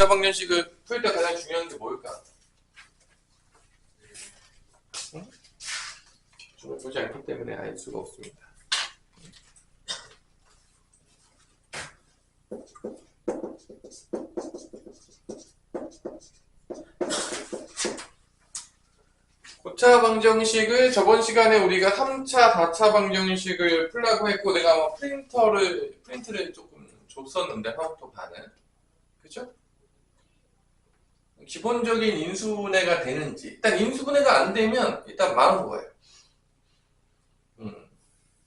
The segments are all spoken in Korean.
고차방정식을 풀 때 가장 중요한 게 뭘까? 응? 중을 보지 않기 때문에 알 수가 없습니다. 고차 방정식을 저번 시간에 우리가 3차, 4차 방정식을 풀라고 했고, 내가 아마 프린트를 조금 줬었는데, 화부터 반은. 그죠? 기본적인 인수분해가 되는지. 일단 인수분해가 안 되면, 일단 망한 거예요.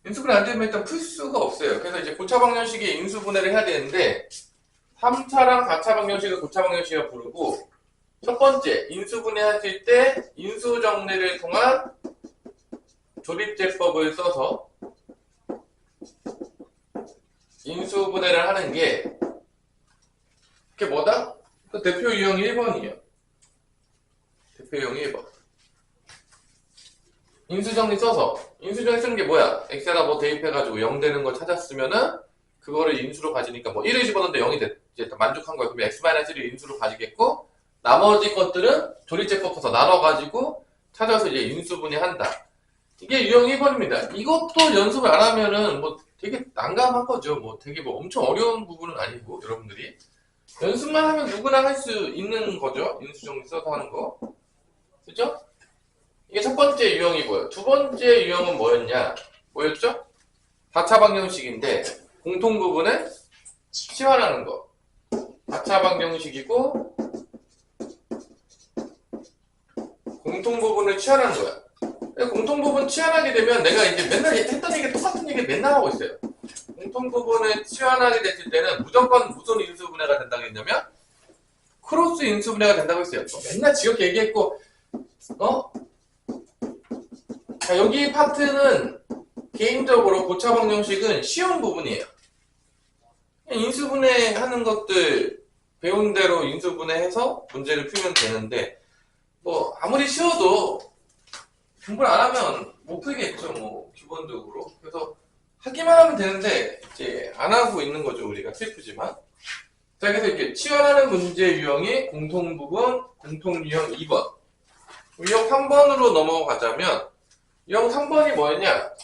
인수분해 안 되면 일단 풀 수가 없어요. 그래서 이제 고차 방정식에 인수분해를 해야 되는데, 3차랑 4차 방정식을 고차 방정식이라고 부르고, 첫 번째, 인수분해 하실 때 인수정리를 통한 조립제법을 써서 인수분해를 하는 게 그게 뭐다? 그 대표 유형 1번이에요. 대표 유형 1번. 인수정리 써서 인수정리 쓰는 게 뭐야? 엑셀에다 뭐 대입해가지고 0 되는 걸 찾았으면은 그거를 인수로 가지니까 뭐 1을 집어넣는데 0이 이제 만족한 거야. 그러면 x-1을 인수로 가지겠고 나머지 것들은 조립제법 써서 나눠가지고 찾아서 이제 인수분해한다. 이게 유형 1번입니다. 이것도 연습을 안 하면은 뭐 되게 난감한 거죠. 뭐 되게 뭐 엄청 어려운 부분은 아니고 여러분들이 연습만 하면 누구나 할 수 있는 거죠. 인수정리 써서 하는 거. 그죠? 이게 첫 번째 유형이고요. 두 번째 유형은 뭐였죠? 4차 방정식인데 공통 부분을 치환하는 거. 4차 방정식이고 공통 부분을 치환하는 거야. 공통 부분 치환하게 되면 내가 이제 맨날 했던 얘기 똑같은 얘기 맨날 하고 있어요. 공통 부분을 치환하게 됐을 때는 무조건 무슨 인수분해가 된다고 했냐면 크로스 인수분해가 된다고 했어요. 맨날 지겹게 얘기했고 자, 여기 파트는 개인적으로 고차 방정식은 쉬운 부분이에요. 인수분해 하는 것들 배운 대로 인수분해해서 문제를 풀면 되는데 뭐 아무리 쉬워도 공부를 안 하면 못 풀겠죠. 뭐 기본적으로. 그래서 하기만 하면 되는데 이제 안 하고 있는 거죠. 우리가 슬프지만. 자, 그래서 이렇게 치환하는 문제 유형이 공통 부분, 공통 유형 2번. 유형 3번으로 넘어가자면 유형 3번이 뭐였냐?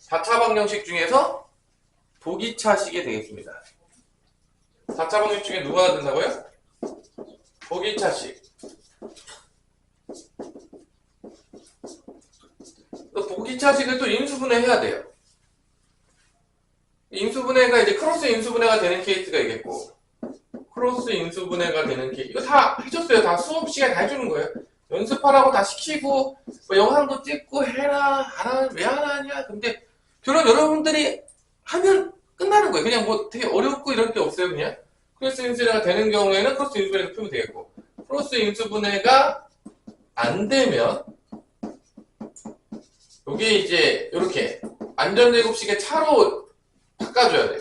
4차 방정식 중에서 보기차식이 되겠습니다. 4차 방정식 중에 누가 된다고요? 보기차식. 보기차식을 또 인수분해 해야 돼요. 인수분해가 이제 크로스 인수분해가 되는 케이스가 있겠고, 크로스 인수분해가 되는 케이스. 이거 다 해줬어요. 다 수업 시간에 다 해주는 거예요. 연습하라고 다 시키고, 뭐 영상도 찍고 해라, 왜 안 하냐. 근데 결론 여러분들이 하면 끝나는 거예요. 그냥 뭐 되게 어렵고 이럴 게 없어요. 그냥. 크로스 인수분해가 되는 경우에는 크로스 인수분해가 풀면 되겠고, 크로스 인수분해가 안 되면, 요게 이제 이렇게 안전제곱식의 차로 바꿔줘야 돼요.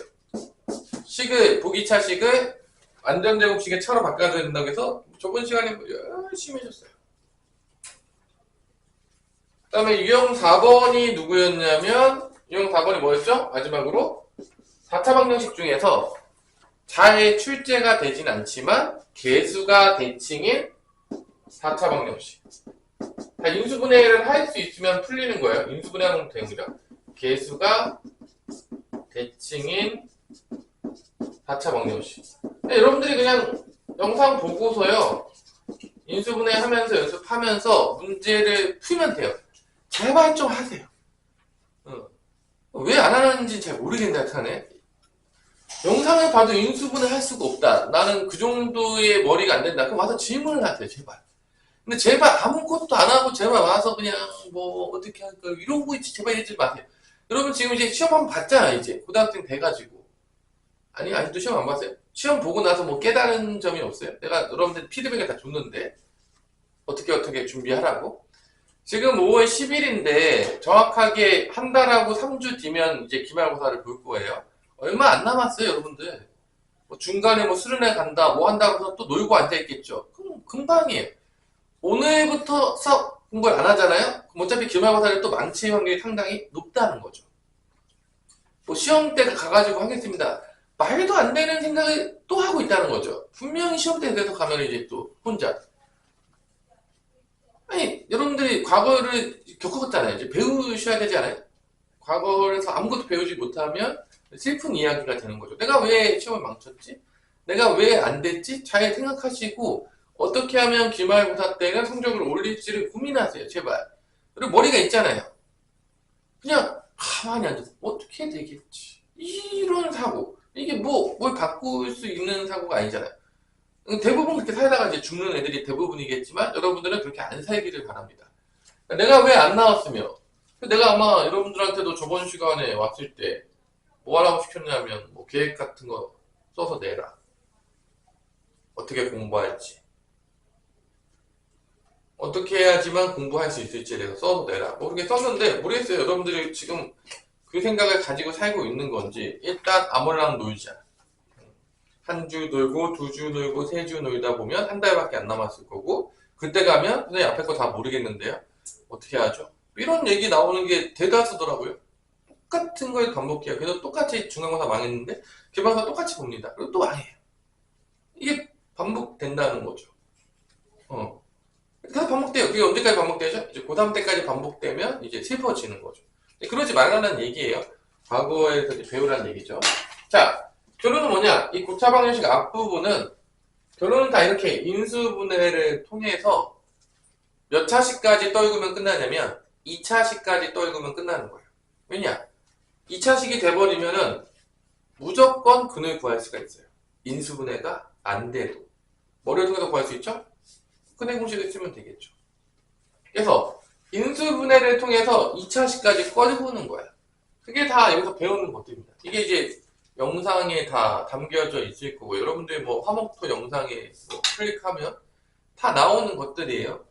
보기차식을 안전제곱식의 차로 바꿔줘야 된다고 해서 저번 시간에 열심히 해줬어요. 그 다음에 유형 4번이 누구였냐면 유형 4번이 뭐였죠? 마지막으로 4차 방정식 중에서 잘 출제가 되진 않지만 개수가 대칭인 4차 방정식. 자, 인수분해를 할 수 있으면 풀리는 거예요. 인수분해하면 되는 거죠. 개수가 대칭인 4차 방정식. 여러분들이 그냥 영상 보고서요. 인수분해 하면서 연습하면서 문제를 풀면 돼요. 제발 좀 하세요. 왜 안 하는지 잘 모르겠네, 하네. 영상을 봐도 인수분해 할 수가 없다. 나는 그 정도의 머리가 안 된다. 그럼 와서 질문을 하세요, 제발. 근데 제발 아무것도 안 하고 제발 와서 그냥 뭐 어떻게 할까 이런 거 있지 제발 이러지 마세요. 여러분 지금 이제 시험 한번 봤잖아. 이제 고등학생 돼가지고. 아니 아직도 시험 안 봤어요? 시험 보고 나서 뭐 깨달은 점이 없어요? 내가 여러분들 피드백을 다 줬는데 어떻게 준비하라고? 지금 5월 10일인데 정확하게 한 달하고 3주 뒤면 이제 기말고사를 볼 거예요. 얼마 안 남았어요 여러분들. 뭐 중간에 뭐 수련회 간다 뭐 한다고 해서 또 놀고 앉아있겠죠. 그럼 금방이에요. 오늘부터 수업 공부를 안 하잖아요? 그럼 어차피 기말고사를 또 망칠 확률이 상당히 높다는 거죠. 뭐 시험 때 가가지고 하겠습니다. 말도 안 되는 생각을 또 하고 있다는 거죠. 분명히 시험대에 대해서 가면 이제 또 혼자. 아니, 여러분들이 과거를 겪었잖아요. 이제 배우셔야 되지 않아요? 과거에서 아무것도 배우지 못하면 슬픈 이야기가 되는 거죠. 내가 왜 시험을 망쳤지? 내가 왜 안 됐지? 잘 생각하시고 어떻게 하면 기말고사 때는 성적을 올릴지를 고민하세요. 제발. 그리고 머리가 있잖아요. 그냥 가만히 앉아서 어떻게 되겠지? 이런 사고. 이게 뭘 바꿀 수 있는 사고가 아니잖아요. 대부분 그렇게 살다가 이제 죽는 애들이 대부분이겠지만 여러분들은 그렇게 안 살기를 바랍니다. 내가 왜 안 나왔으며 내가 아마 여러분들한테도 저번 시간에 왔을 때 뭐 하라고 시켰냐면 뭐 계획 같은 거 써서 내라. 어떻게 공부할지. 어떻게 해야지만 공부할 수 있을지 내가 써서 내라. 뭐 그렇게 썼는데 모르겠어요. 여러분들이 지금 그 생각을 가지고 살고 있는 건지. 일단 아무랑 놀자. 한 주 놀고 두 주 놀고 세 주 놀다 보면 한 달밖에 안 남았을 거고 그때 가면 선생님 앞에 거 다 모르겠는데요. 어떻게 하죠? 이런 얘기 나오는 게 대다수더라고요. 똑같은 걸 반복해요. 그래서 똑같이 중간고사 망했는데 기말고사 똑같이 봅니다. 그리고 또 망해요. 이게 반복된다는 거죠. 계속 반복돼요. 그게 언제까지 반복되죠? 이제 고3 때까지 반복되면 이제 슬퍼지는 거죠. 그러지 말라는 얘기예요. 과거에서 이제 배우라는 얘기죠. 자, 결론은 뭐냐? 이 고차 방정식 앞부분은 결론은 다 이렇게 인수분해를 통해서 몇 차식까지 떨구면 끝나냐면 2차식까지 떨구면 끝나는 거예요. 왜냐? 2차식이 돼버리면은 무조건 근을 구할 수가 있어요. 인수분해가 안 돼도. 뭐를 통해서 구할 수 있죠? 근의 공식을 쓰면 되겠죠. 그래서 인수분해를 통해서 2차식까지 꺼내보는 거야. 그게 다 여기서 배우는 것들입니다. 이게 이제 영상에 다 담겨져 있을 거고 여러분들 뭐 화목토 영상에 뭐 클릭하면 다 나오는 것들이에요.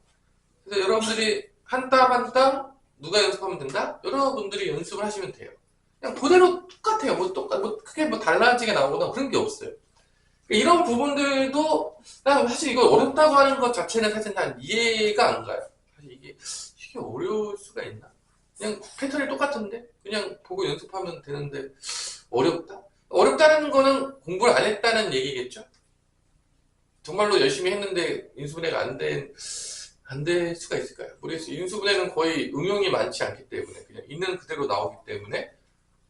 그래서 여러분들이 한 땀 한 땀 누가 연습하면 된다? 여러분들이 연습을 하시면 돼요. 그냥 그대로 똑같아요. 크게 달라지게 나오거나 그런 게 없어요. 이런 부분들도 난 사실 이거 어렵다고 하는 것 자체는 사실 난 이해가 안 가요. 사실 이게 어려울 수가 있나? 그냥 패턴이 똑같은데 그냥 보고 연습하면 되는데 어렵다? 어렵다는 거는 공부를 안 했다는 얘기겠죠? 정말로 열심히 했는데 인수분해가 안 될 수가 있을까요? 모르겠어요. 인수분해는 거의 응용이 많지 않기 때문에 그냥 있는 그대로 나오기 때문에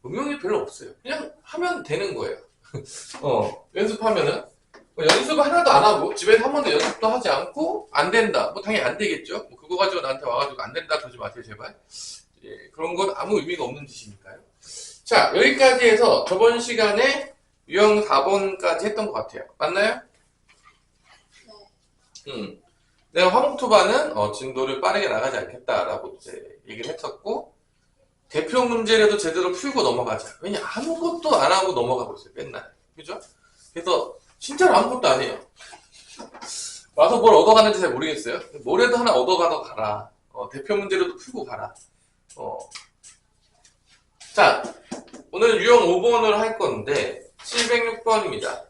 응용이 별로 없어요. 그냥 하면 되는 거예요. 연습하면은 연습 하나도 안 하고 집에서 한 번도 연습도 하지 않고 안 된다. 뭐 당연히 안 되겠죠. 뭐 그거 가지고 나한테 와가지고 안 된다 그러지 마세요 제발. 예, 그런 건 아무 의미가 없는 짓이니까요. 자, 여기까지 해서 저번 시간에 유형 4번까지 했던 것 같아요. 맞나요? 네. 내가 화목토반은 진도를 빠르게 나가지 않겠다라고 이제 얘기를 했었고 대표 문제라도 제대로 풀고 넘어가자. 왜냐 아무것도 안 하고 넘어가고 있어요. 맨날. 그죠? 그래서 진짜로 아무것도 안 해요. 와서 뭘 얻어가는지 잘 모르겠어요. 뭐라도 하나 얻어가서 가라. 대표 문제라도 풀고 가라. 자, 오늘 유형 5번을 할 건데 706번입니다.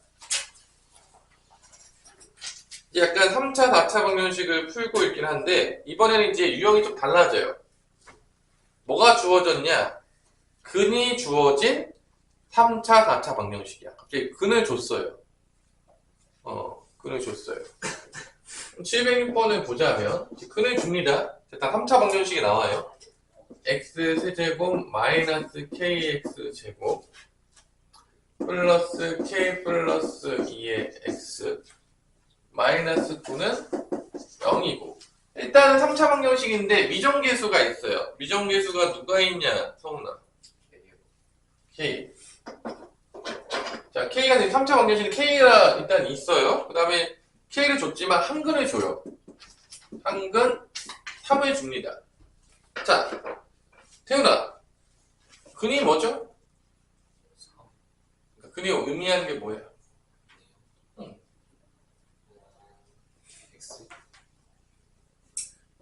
약간 3차, 4차 방정식을 풀고 있긴 한데 이번에는 이제 유형이 좀 달라져요. 뭐가 주어졌냐? 근이 주어진 3차, 4차 방정식이야. 갑자기 근을 줬어요. 근을 줬어요. 706번을 보자면 근을 줍니다. 다 3차 방정식이 나와요. x 세제곱 마이너스 kx 제곱 플러스 k 플러스 2의 x 마이너스 9는 0이고 일단은 3차 방정식인데 미정계수가 있어요. 미정계수가 누가 있냐 성훈아? k. 자, k가 3차 방정식은 k가 일단 있어요. 그 다음에 k를 줬지만 한 근을 줘요. 한 근 3을 줍니다. 자, 태훈아, 근이 뭐죠? 근이 의미하는 게 뭐야?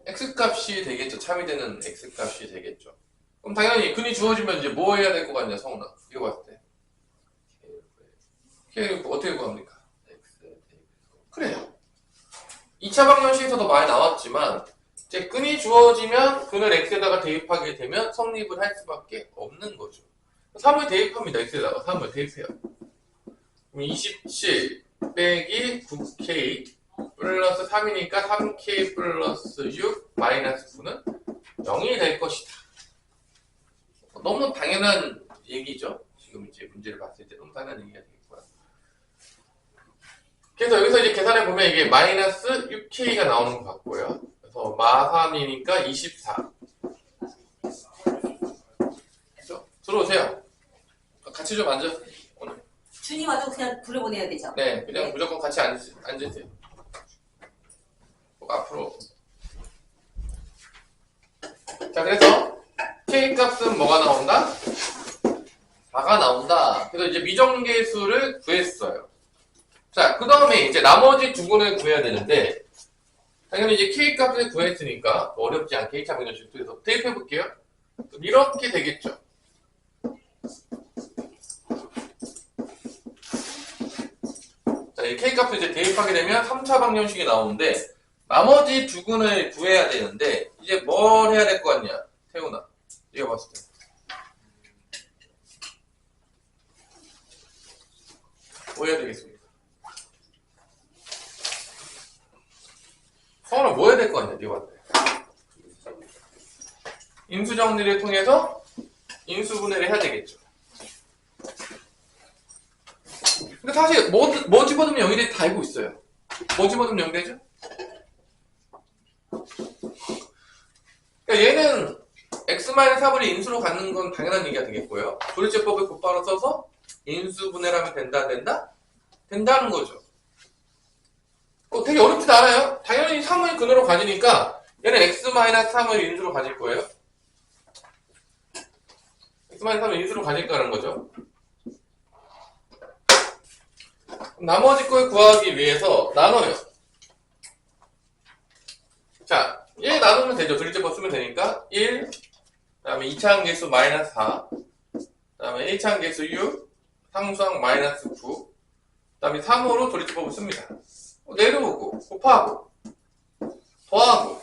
x 값이 되겠죠. 참이 되는 x 값이 되겠죠. 그럼 당연히 근이 주어지면 이제 뭐 해야 될 것 같냐, 성훈아? 이거 봤을 때. k를 어떻게 구합니까? 그래요. 2차 방정식에서도 많이 나왔지만 이제 근이 주어지면 근을 x에다가 대입하게 되면 성립을 할 수밖에 없는 거죠. 3을 대입합니다. x에다가 3을 대입해요. 그럼 27 빼기 9K 플러스 3이니까 3K 플러스 6 마이너스 9는 0이 될 것이다. 너무 당연한 얘기죠. 지금 이제 문제를 봤을 때 너무 당연한 얘기가 되겠고요. 그래서 여기서 이제 계산해 보면 이게 마이너스 6K가 나오는 것 같고요. 그래서 마3이니까 24. 그죠? 들어오세요. 같이 좀 앉아. 오늘. 준이 와도 그냥 불러보내야 되죠? 네, 그냥 무조건 같이 앉으세요. 앞으로. 자, 그래서 K 값은 뭐가 나온다? 4가 나온다. 그래서 이제 미정계수를 구했어요. 자, 그 다음에 이제 나머지 두 군을 구해야 되는데, 당연히 이제 K 값을 구했으니까 어렵지 않게 1차 방정식 그래서 대입해 볼게요. 이렇게 되겠죠. 자, 이 K 값을 이제 대입하게 되면 3차 방정식이 나오는데, 나머지 두 군을 구해야 되는데, 이제 뭘 해야 될 것 같냐? 태훈아, 이거 봤을 때. 뭐 해야 되겠습니까? 서울은 뭐 해야 될 것 같냐? 이거 봤을 때. 인수정리를 통해서 인수분해를 해야 되겠죠. 근데 사실 뭐 집어넣으면 0이 돼 다 알고 있어요. 뭐 집어넣으면 0 되죠? 그러니까 얘는 x-3을 인수로 갖는 건 당연한 얘기가 되겠고요. 도리제법을 곧바로 써서 인수분해를 하면 된다? 된다는 거죠. 되게 어렵지도 않아요. 당연히 3을 근으로 가지니까 얘는 x-3을 인수로 가질 거예요. x-3을 인수로 가질 거라는 거죠. 나머지 걸 구하기 위해서 나눠요. 자, 1 나누면 되죠. 도리제법 쓰면 되니까 1, 그 다음에 2차 함계수 마이너스 4, 그 다음에 1차 함계수 6, 상수항 마이너스 9, 그 다음에 3으로 도리제법을 씁니다. 내려오고 곱하고 더하고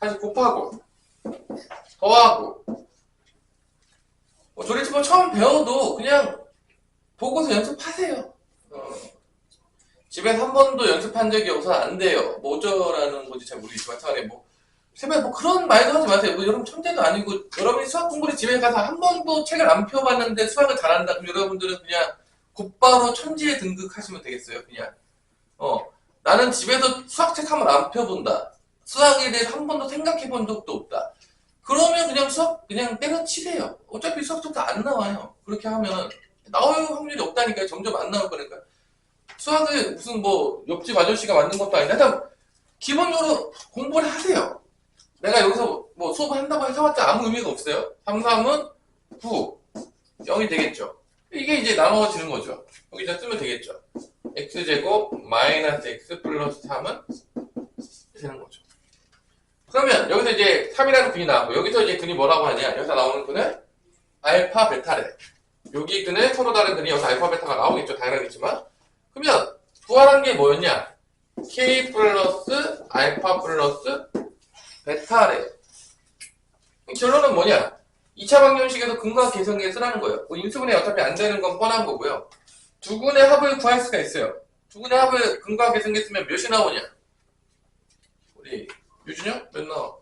다시 곱하고 더하고 도리제법 처음 배워도 그냥 보고서 연습하세요. 집에서 한 번도 연습한 적이 없어서 안 돼요. 뭐 어쩌라는 건지 잘 모르겠지만 차라리 제발 그런 말도 하지 마세요. 여러분 천재도 아니고 여러분이 수학 공부를 집에 가서 한 번도 책을 안 펴봤는데 수학을 잘한다. 그럼 여러분들은 그냥 곧바로 천지에 등극하시면 되겠어요. 그냥 나는 집에서 수학책 한 번 안 펴본다. 수학에 대해서 한 번도 생각해 본 적도 없다. 그러면 그냥 수학 그냥 때려치세요. 어차피 수학책도 안 나와요. 그렇게 하면 나올 확률이 없다니까요. 점점 안 나올 거니까. 수학을 무슨 옆집 아저씨가 만든 것도 아닌데 일단 기본적으로 공부를 하세요. 내가 여기서 수업을 한다고 해봤자 아무 의미가 없어요. 3, 3은 9, 0이 되겠죠. 이게 이제 나눠지는 거죠. 여기다 쓰면 되겠죠. x제곱 마이너스 x 플러스 3은 되는 거죠. 그러면 여기서 이제 3이라는 근이 나왔고 여기서 이제 근이 뭐라고 하냐. 여기서 나오는 근은 알파 베타래. 여기 근은 서로 다른 근이 여기서 알파 베타가 나오겠죠. 당연하겠지만 그러면 구하라는 게 뭐였냐? k 플러스 알파 플러스 베타래. 결론은 뭐냐? 2차 방정식에서 근과 계성에 쓰라는 거예요. 인수분해 어차피 안 되는 건 뻔한 거고요. 두 군의 합을 구할 수가 있어요. 두 군의 합을 근과 계성에 쓰면 몇이 나오냐? 우리 유준영? 몇 나와?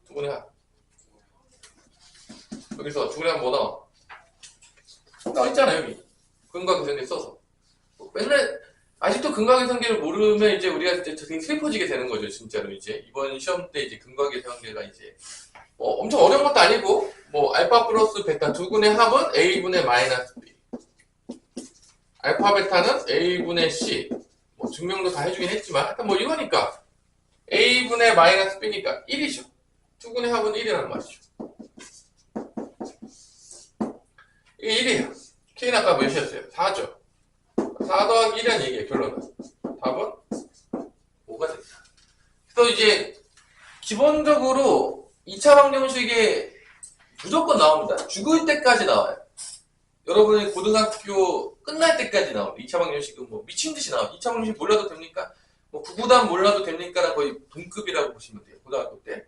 두 군의 합. 여기서 두 군의 합 뭐 나와? 나와 있잖아 여기. 근과 계성에 써서. 맨날 아직도 근과계성계를 모르면 이제 우리가 이제 되게 슬퍼지게 되는 거죠, 진짜로 이제 이번 시험 때 이제 근과계성계가 이제 엄청 어려운 것도 아니고 알파 플러스 베타 두 군의 합은 a분의 마이너스 b, 알파 베타는 a분의 c, 증명도 다 해주긴 했지만 하여튼 이거니까 a분의 마이너스 b니까 1이죠. 두 군의 합은 1이라는 말이죠. 이게 1이에요. k는 아까 몇이었어요? 4죠. 4 더하기 1이라는 얘기예요. 결론은. 답은 5가 됩니다. 그래서 이제 기본적으로 2차 방정식에 무조건 나옵니다. 죽을 때까지 나와요. 여러분의 고등학교 끝날 때까지 나옵니다. 2차 방정식은 미친 듯이 나와요. 2차 방정식 몰라도 됩니까? 구구단 몰라도 됩니까랑 거의 동급이라고 보시면 돼요. 고등학교 때.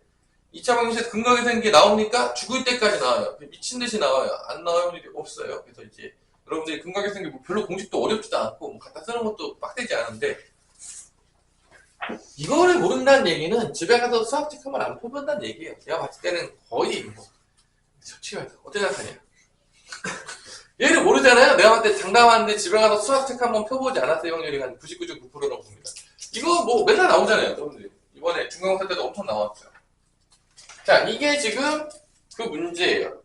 2차 방정식 근거계산인 게 나옵니까? 죽을 때까지 나와요. 미친 듯이 나와요. 안 나올 일이 없어요. 그래서 이제 여러분들이 근거계산이 별로 공식도 어렵지도 않고 갖다 쓰는 것도 빡되지 않은데 이거를 모른다는 얘기는 집에 가서 수학 체크만 안 펴본다는 얘기예요. 내가 봤을 때는 거의 뭐 솔직히 말해서 어떻게 생각하냐? 얘를 모르잖아요. 내가 봤을 때 장담하는데 집에 가서 수학 체크 한번 펴보지 않았어요. 확률이 한 99.9%라고 봅니다. 이거 뭐 맨날 나오잖아요. 여러분들이. 이번에 중간고사 때도 엄청 나왔죠. 자, 이게 지금 그 문제예요.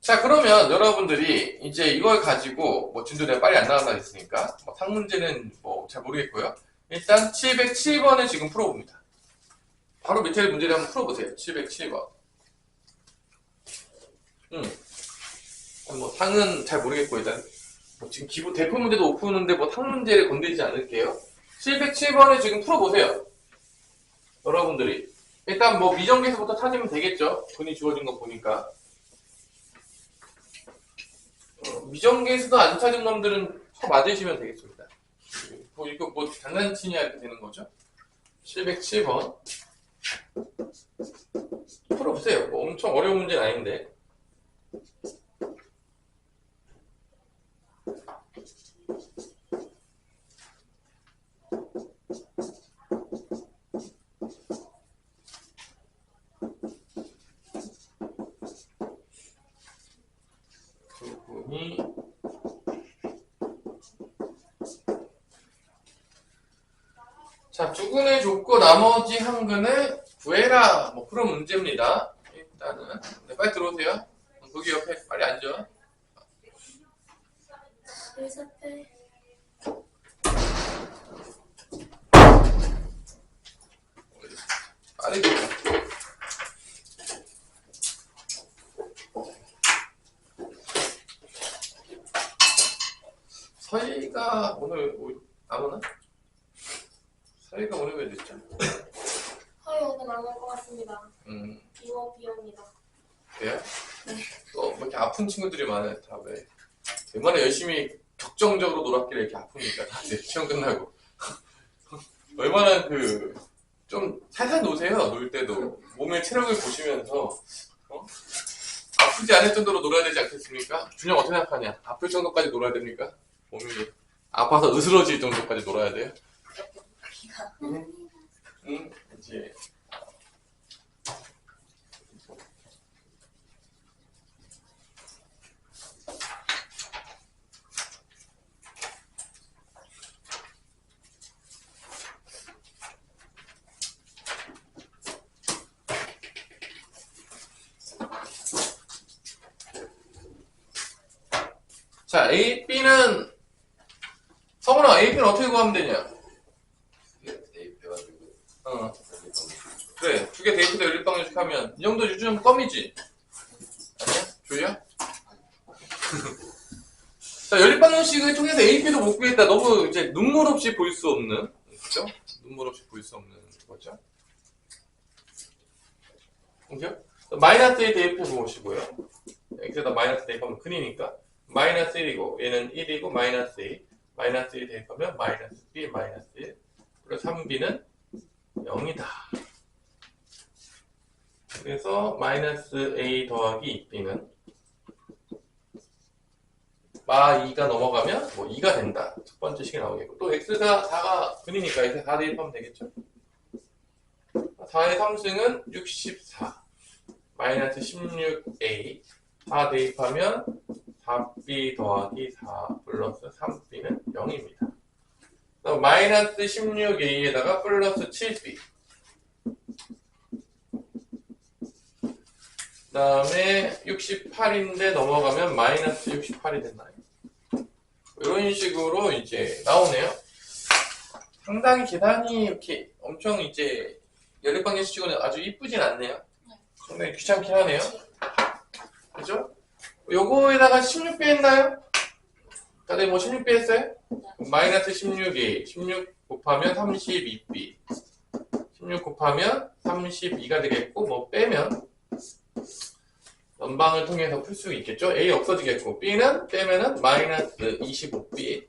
자, 그러면 여러분들이 이제 이걸 가지고 뭐 진도 내가 빨리 안 나간다 했으니까 뭐 상문제는 뭐 잘 모르겠고요. 일단 707번을 지금 풀어봅니다. 바로 밑에 문제를 한번 풀어보세요. 707번. 뭐 상은 잘 모르겠고 일단 뭐 지금 기본 대표 문제도 못 푸는데 뭐 상 문제를 건드리지 않을게요. 707번을 지금 풀어보세요. 여러분들이 일단 뭐 미정계에서부터 찾으면 되겠죠. 돈이 주어진 거 보니까. 미정계에서도 안 찾은 놈들은 쳐 맞으시면 되겠습니다. 뭐 이거 뭐 장난치냐 이렇게 되는 거죠. 707번 풀어보세요. 뭐 엄청 어려운 문제는 아닌데. 부분이 자, 두근을 줬고 나머지 한 근을 구해라. 뭐 그런 문제입니다. 일단은 네, 빨리 들어오세요. 거기 옆에 빨리 앉아. 빨리 들어. 서희가 오늘 안 오나? 서희가 오늘 왜 늦죠? 서희 오늘 안 올 것 같습니다. 이모 비용이다. 그래요? 또 뭐 이렇게 아픈 친구들이 많아요. 다 왜? 얼마나 열심히 격정적으로 놀았길래 이렇게 아픕니까? 다들 시험 끝나고. 얼마나 좀 살살 노세요. 놀 때도. 몸의 체력을 보시면서 아프지 않을 정도로 놀아야 되지 않겠습니까? 준영 어떻게 생각하냐? 아플 정도까지 놀아야 됩니까? 몸이 아파서 으스러질 정도까지 놀아야 돼요? 응? 이제 자, A, B는 성훈아, A, B는 어떻게 구하면 되냐? 그래, 두 개 데이트도 연립방정식 하면 이 정도 유주는 껌이지? 아니야? 조이야? 자, 연립방정식을 통해서 A, B도 못 구했다. 너무 이제 눈물 없이 볼 수 없는, 그죠? 눈물 없이 볼 수 없는 거죠. 그죠? 마이너스 1 대입해 보시고요. 여기다 마이너스 대입하면 근이니까 마이너스 1이고 얘는 1이고 마이너스 2 마이너스 1 대입하면 마이너스 B 마이너스 1 플러스 3B는 0이다. 그래서 마이너스 A 더하기 2B는 마 2가 넘어가면 뭐 2가 된다. 첫 번째 식이 나오겠고 또 X가 4가 근이니까 X에 4 대입하면 되겠죠. 4의 3승은 64 마이너스 16A 4 대입하면 4B 더하기 4 플러스 3B는 0입니다. 마이너스 16A에다가 플러스 7B 그 다음에 68인데 넘어가면 마이너스 68이 됐나요? 이런 식으로 이제 나오네요. 상당히 계산이 이렇게 엄청 이제 연립방정식은 아주 이쁘진 않네요. 상당히 귀찮긴 하네요. 그죠? 요거에다가 16B 했나요? 다들 뭐 16B 했어요? 마이너스 16A 16 곱하면 32B 16 곱하면 32가 되겠고 뭐 빼면 연방을 통해서 풀 수 있겠죠? A 없어지겠고 B는 빼면은 마이너스 25B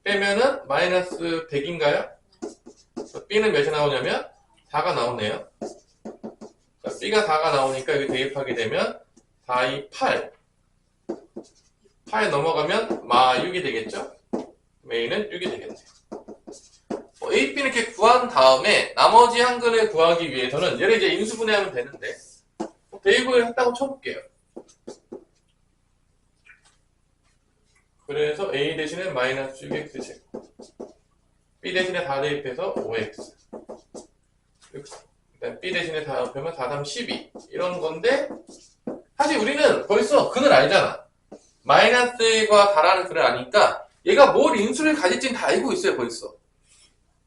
빼면은 마이너스 100인가요? B는 몇이 나오냐면 4가 나오네요. 자, B가 4가 나오니까 여기 대입하게 되면 4, 2, 8 8 넘어가면 마 6이 되겠죠? A는 6이 되겠네요. A, B는 이렇게 구한 다음에 나머지 한근을 구하기 위해서는 얘를 이제 인수분해하면 되는데 대입을 했다고 쳐볼게요. 그래서 A 대신에 마이너스 6x B 대신에 4 대입해서 5x 일단 B 대신에 다 합하면 4, 3, 12 이런 건데 사실 우리는 벌써 근을 알잖아. 마이너스 1과 4라는 근을 아니까 얘가 뭘 인수를 가질지는 다 알고 있어요 벌써.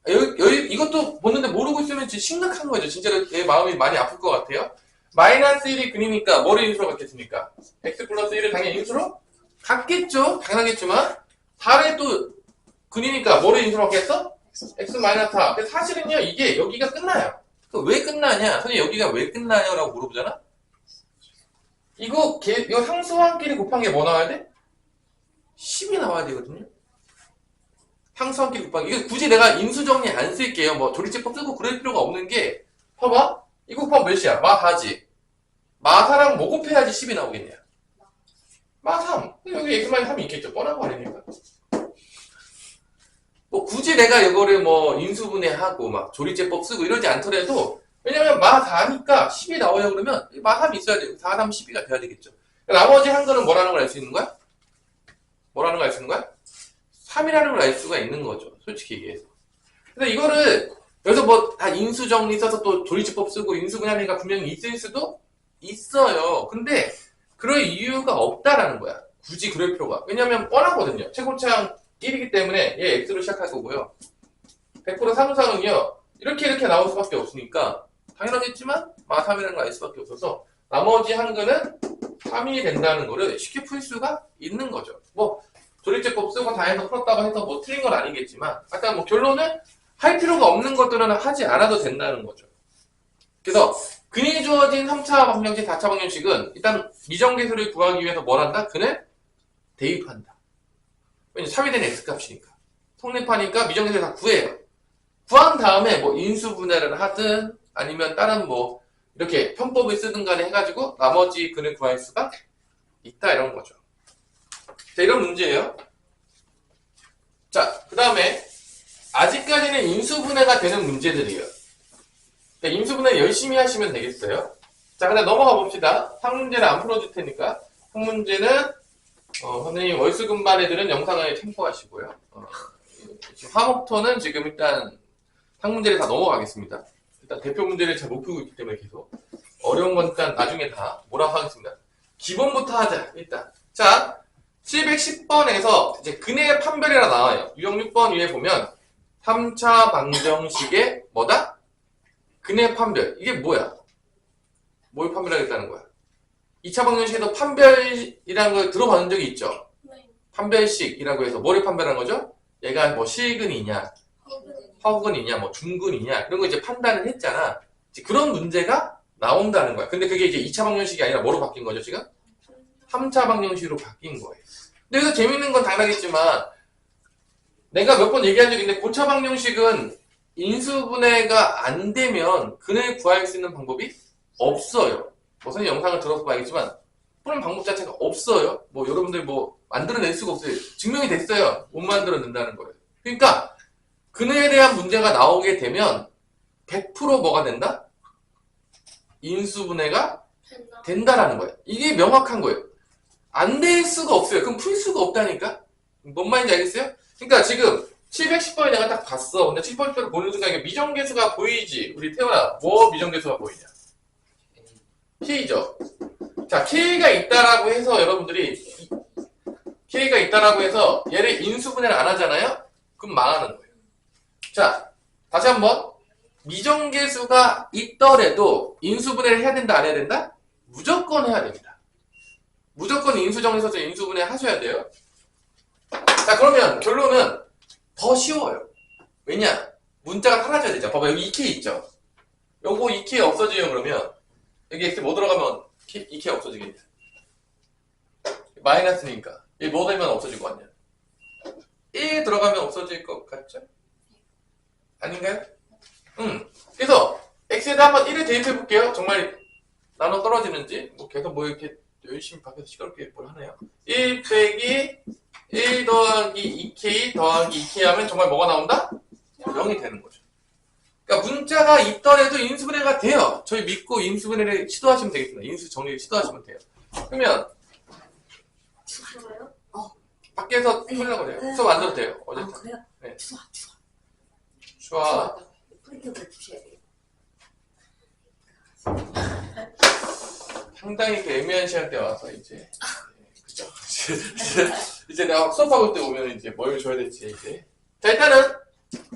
이것도 보는데 모르고 있으면 진짜 심각한 거죠. 진짜로 내 마음이 많이 아플 것 같아요. 마이너스 1이 근이니까 뭐를 인수로 갖겠습니까? x 플러스 1을 당연히 인수로 갖겠죠. 당연하겠지만 4를 또 근이니까 뭐를 인수로 갖겠어? x 마이너스 4. 근데 사실은요 이게 여기가 끝나요. 왜 끝나냐? 선생님 여기가 왜 끝나요? 라고 물어보잖아? 이거 상수한끼리 곱한 게 뭐 나와야 돼? 10이 나와야 되거든요. 상수한끼리 곱한 게. 이거 굳이 내가 인수정리 안 쓸게요. 뭐 조리제법 쓰고 그럴 필요가 없는 게 봐봐. 이거 곱하면 몇이야? 마 4지. 마 4랑 뭐 곱해야지 10이 나오겠냐? 마 3. 여기 x-3이 있겠죠. 뻔한 거 아닙니까? 뭐 굳이 내가 이거를 뭐 인수분해하고 막 조리제법 쓰고 이러지 않더라도 왜냐면 마 4니까 10이 나와요 그러면 마 3이 있어야 돼요. 4, 3, 12가 돼야 되겠죠. 나머지 한 거는 뭐라는 걸 알 수 있는 거야? 뭐라는 걸 알 수 있는 거야? 3이라는 걸 알 수가 있는 거죠. 솔직히 얘기해서. 근데 이거를 여기서 뭐 다 인수정리 써서 또 조리제법 쓰고 인수분해하니까 분명히 있을 수도 있어요. 근데 그럴 이유가 없다라는 거야. 굳이 그럴 필요가. 왜냐면 뻔하거든요. 최고차항 1이기 때문에 얘 x로 시작할 거고요. 100% 사무상은요. 이렇게 나올 수밖에 없으니까 당연하겠지만 마 3이라는 걸 알 수밖에 없어서 나머지 한근은 3이 된다는 거를 쉽게 풀 수가 있는 거죠. 뭐 조리제법 쓰고 다 해서 풀었다고 해서 뭐 틀린 건 아니겠지만 아까 뭐 결론은 할 필요가 없는 것들은 하지 않아도 된다는 거죠. 그래서 근이 주어진 3차 방정식, 4차 방정식은 일단 미정계수를 구하기 위해서 뭘 한다? 근을 대입한다. 왜냐면 3이 된 x값이니까. 성립하니까 미정계수를 다 구해요. 구한 다음에 뭐 인수분해를 하든 아니면 다른 뭐 이렇게 편법을 쓰든 간에 해가지고 나머지 근을 구할 수가 있다 이런 거죠. 자, 이런 문제예요. 자, 그 다음에 아직까지는 인수분해가 되는 문제들이에요. 인수분해 열심히 하시면 되겠어요. 자, 그다음 넘어가 봅시다. 상문제는 안 풀어줄 테니까. 상문제는 선생님 월수금반 애들은 영상을 참고하시고요. 화목토는 지금 일단 상문제를 다 넘어가겠습니다. 일단 대표 문제를 잘 못 풀고 있기 때문에 계속 어려운 건 일단 나중에 다 뭐라고 하겠습니다. 기본부터 하자 일단. 자, 710번에서 이제 근의 판별이라 나와요. 유형 6번 위에 보면 3차 방정식의 뭐다? 근의 판별. 이게 뭐야? 뭘 판별하겠다는 거야? 2차 방정식에도 판별이라는 걸 들어봤는 적이 있죠? 네. 판별식이라고 해서 뭐를 판별한 거죠? 얘가 뭐 실근이냐, 허근이냐, 뭐 중근이냐 이런 거 이제 판단을 했잖아. 이제 그런 문제가 나온다는 거야. 근데 그게 이제 2차 방정식이 아니라 뭐로 바뀐 거죠 지금? 3차 방정식으로 바뀐 거예요. 근데 여기서 재밌는 건 당연하겠지만 내가 몇 번 얘기한 적이 있는데 고차 방정식은 인수분해가 안 되면 근을 구할 수 있는 방법이 없어요. 뭐 선생님 영상을 들어서 봐야겠지만 푸는 방법 자체가 없어요. 뭐 여러분들 뭐 만들어낼 수가 없어요. 증명이 됐어요. 못 만들어낸다는 거예요. 그러니까 근에 대한 문제가 나오게 되면 100% 뭐가 된다? 인수분해가 된다라는 거예요. 이게 명확한 거예요. 안 될 수가 없어요. 그럼 풀 수가 없다니까? 뭔 말인지 알겠어요? 그러니까 지금 710번에 내가 딱 봤어. 근데 710번을 보는 순간 이게 미정계수가 보이지? 우리 태어나 뭐 미정계수가 보이냐? K죠. 자, K가 있다라고 해서 여러분들이 K가 있다라고 해서 얘를 인수분해를 안 하잖아요? 그럼 망하는 거예요. 자, 다시 한번 미정계수가 있더라도 인수분해를 해야 된다 안 해야 된다? 무조건 해야 됩니다. 무조건 인수정리서서 인수분해 하셔야 돼요. 자, 그러면 결론은 더 쉬워요. 왜냐? 문자가 사라져야 되죠. 봐봐, 여기 2K 있죠? 요거 2K 없어지요, 그러면. 여기 X 뭐 들어가면 2K 없어지겠냐? 마이너스니까. 이 뭐 되면 없어질 것 같냐? 1 들어가면 없어질 것 같죠? 아닌가요? 그래서 X에다 한번 1을 대입해볼게요. 정말 나눠 떨어지는지. 뭐 계속 뭐 이렇게 열심히 밖에서 시끄럽게 뭘 하네요. 1 빼기 1 더하기 2K 더하기 2K 하면 정말 뭐가 나온다? 0이 되는 거죠. 그러니까 문자가 있더라도 인수분해가 돼요. 저희 믿고 인수분해를 시도하시면 되겠습니다. 인수 정리를 시도하시면 돼요. 그러면 주어요? 밖에서 풀려고 그래요. 수업 안 들어도 돼요. 아, 어쨌든. 그래요? 네. 추워. 좋아. 프린트를 주셔야 돼요. 상당히 그 애매한 시간대 와서 이제 그죠? 이제 내가 수업하고 때 오면 이제 뭘 줘야 될지 이제. 자, 일단은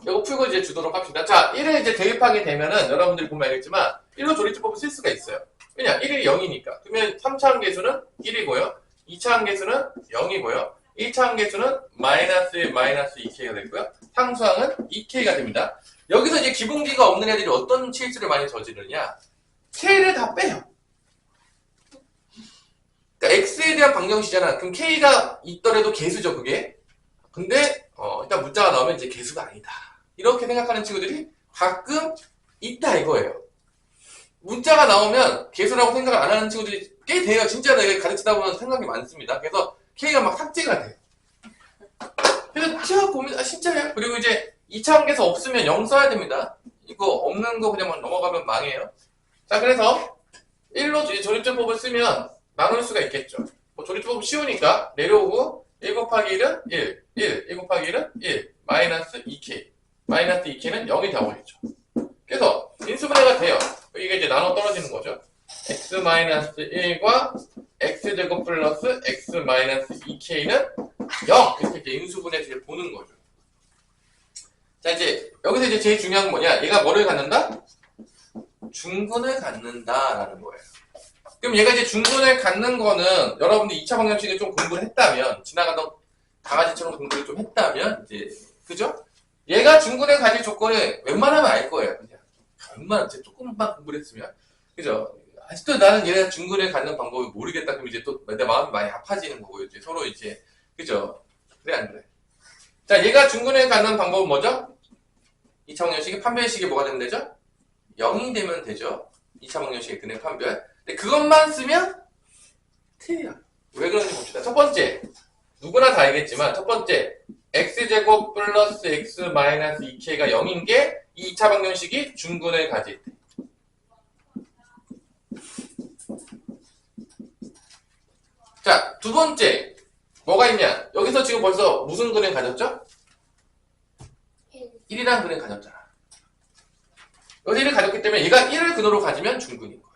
이거 풀고 이제 주도록 합시다. 자, 1을 이제 대입하게 되면은 여러분들이 보면 알겠지만 1로 조리법을 쓸 수가 있어요. 왜냐? 1이 0이니까. 그러면 3차 함계수는 1이고요. 2차 함계수는 0이고요. 1차 함계수는 마이너스 1, 마이너스 2k가 되고요. 상수항은 2k가 됩니다. 여기서 이제 기본기가 없는 애들이 어떤 실수를 많이 저지르냐? k를 다 빼요. 그러니까 x에 대한 방정식이잖아. 그럼 k가 있더라도 개수죠, 그게. 근데 일단 문자가 나오면 이제 개수가 아니다. 이렇게 생각하는 친구들이 가끔 있다 이거예요. 문자가 나오면 개수라고 생각을 안 하는 친구들이 꽤 돼요. 진짜 내가 가르치다 보면 생각이 많습니다. 그래서 k가 막 삭제가 돼요. 그래서 튀어 보면 진짜예요. 그리고 이제 2차 함계수 없으면 0 써야 됩니다. 이거 없는 거 그냥 넘어가면 망해요. 자, 그래서 1로 조립제법을 쓰면 나눌 수가 있겠죠. 뭐 조립제법 쉬우니까 내려오고 1 곱하기 1은 1, 1 곱하기 1은 1, 마이너스 2k, 마이너스 2k는 0이 되어버리죠. 그래서 인수분해가 돼요. 이게 이제 나눠 떨어지는 거죠. x 마이너스 1과 x제곱 플러스 x 마이너스 2k는 0! 이렇게 이제 인수분해를 보는 거죠. 자, 이제 여기서 이제 제일 중요한 건 뭐냐? 얘가 뭐를 갖는다? 중근을 갖는다라는 거예요. 그럼 얘가 이제 중근을 갖는 거는 여러분들이 2차 방정식을 좀 공부를 했다면, 지나가던 강아지처럼 공부를 좀 했다면, 이제, 그죠? 얘가 중근을 가질 조건을 웬만하면 알 거예요. 그냥. 웬만하면 조금만 공부를 했으면. 그죠? 아직도 나는 얘가 중근을 갖는 방법을 모르겠다. 그럼 이제 또 내 마음이 많이 아파지는 거고요. 이제 서로 이제, 그죠? 그래, 안 그래? 자, 얘가 중근을 갖는 방법은 뭐죠? 2차 방정식의 판별식이 뭐가 되면 되죠? 0이 되면 되죠. 2차 방정식의 근의 판별. 근데 그것만 쓰면 틀려. 왜 그런지 봅시다. 첫 번째, 누구나 다 알겠지만 첫 번째, x제곱 플러스 x 마이너스 2k가 0인 게 2차 방정식이 중근을 가질 때. 자, 두 번째, 뭐가 있냐? 여기서 지금 벌써 무슨 근을 가졌죠? 1이라는 근을 가졌잖아. 여기서 1을 가졌기 때문에 얘가 1을 근으로 가지면 중근인 거예요.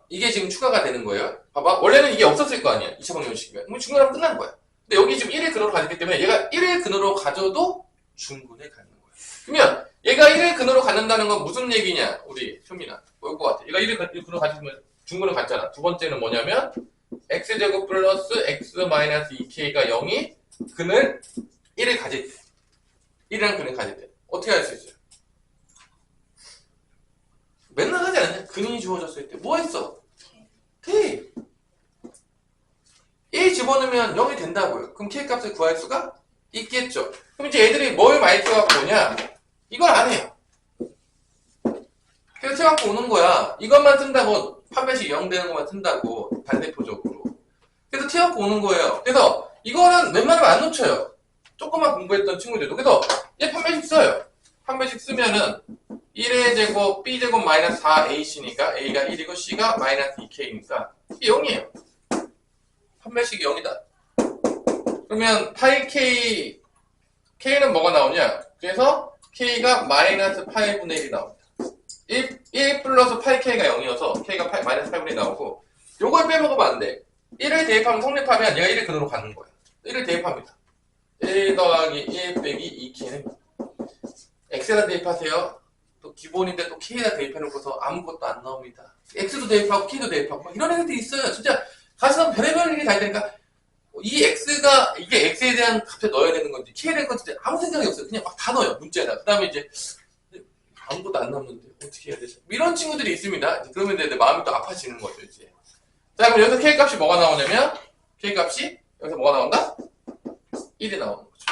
이게 지금 추가가 되는 거예요. 봐봐. 원래는 이게 없었을 거 아니야. 2차 방정식이면. 그럼 중근하면 끝난 거야. 근데 여기 지금 1을 근으로 가졌기 때문에 얘가 1을 근으로 가져도 중근을 갖는 거예요. 그러면 얘가 1을 근으로 갖는다는 건 무슨 얘기냐? 우리 효민아. 뭘 것 같아? 얘가 1을 근으로 가지면 중근을 갖잖아. 두 번째는 뭐냐면 x제곱 플러스 x 마이너스 2k가 0이 근을 1을 가질 때. 1이라는 근을 가질 때. 어떻게 할 수 있어요? 맨날 하지 않았냐? 근이 주어졌을 때. 뭐 했어? K. 1 집어넣으면 0이 된다고요. 그럼 K 값을 구할 수가 있겠죠. 그럼 이제 애들이 뭘 많이 튀어갖고 오냐? 이걸 안 해요. 그래서 튀어갖고 오는 거야. 이것만 쓴다고, 판별식 0 되는 것만 쓴다고, 반대표적으로. 그래서 튀어갖고 오는 거예요. 그래서 이거는 웬만하면 안 놓쳐요. 조금만 공부했던 친구들도. 그래서 얘 판별식 써요. 판별식 쓰면은 1의 제곱, b제곱 마이너스 4ac니까 a가 1이고 c가 마이너스 2k니까 이게 0이에요. 판별식이 0이다. 그러면 8k, k는 뭐가 나오냐? 그래서 k가 마이너스 8분의 1이 나옵니다. 1 플러스 8k가 0이어서 k가 마이너스 8분의 1이 나오고 요걸 빼먹으면 안 돼. 1을 대입하면 성립하면 얘가 1을 근으로 가는 거예요. 1을 대입합니다. 1 더하기 1 빼기 2k는 x에다 대입하세요. 또 기본인데 또 k에다 대입해놓고서 아무것도 안 나옵니다. x도 대입하고 k도 대입하고 막 이런 애들이 있어요. 진짜 가슴 별의별 일이 다 있다니까. 이 x가 이게 x에 대한 값을 넣어야 되는 건지 k에 대한 건지 아무 생각이 없어요. 그냥 막 다 넣어요. 문자에다. 그 다음에 이제 아무것도 안 남는데 어떻게 해야 되지? 이런 친구들이 있습니다. 그러면 내 마음이 또 아파지는 거죠. 이제. 자, 그럼 여기서 k 값이 뭐가 나오냐면 k 값이 여기서 뭐가 나온다? 1이 나오는 거죠.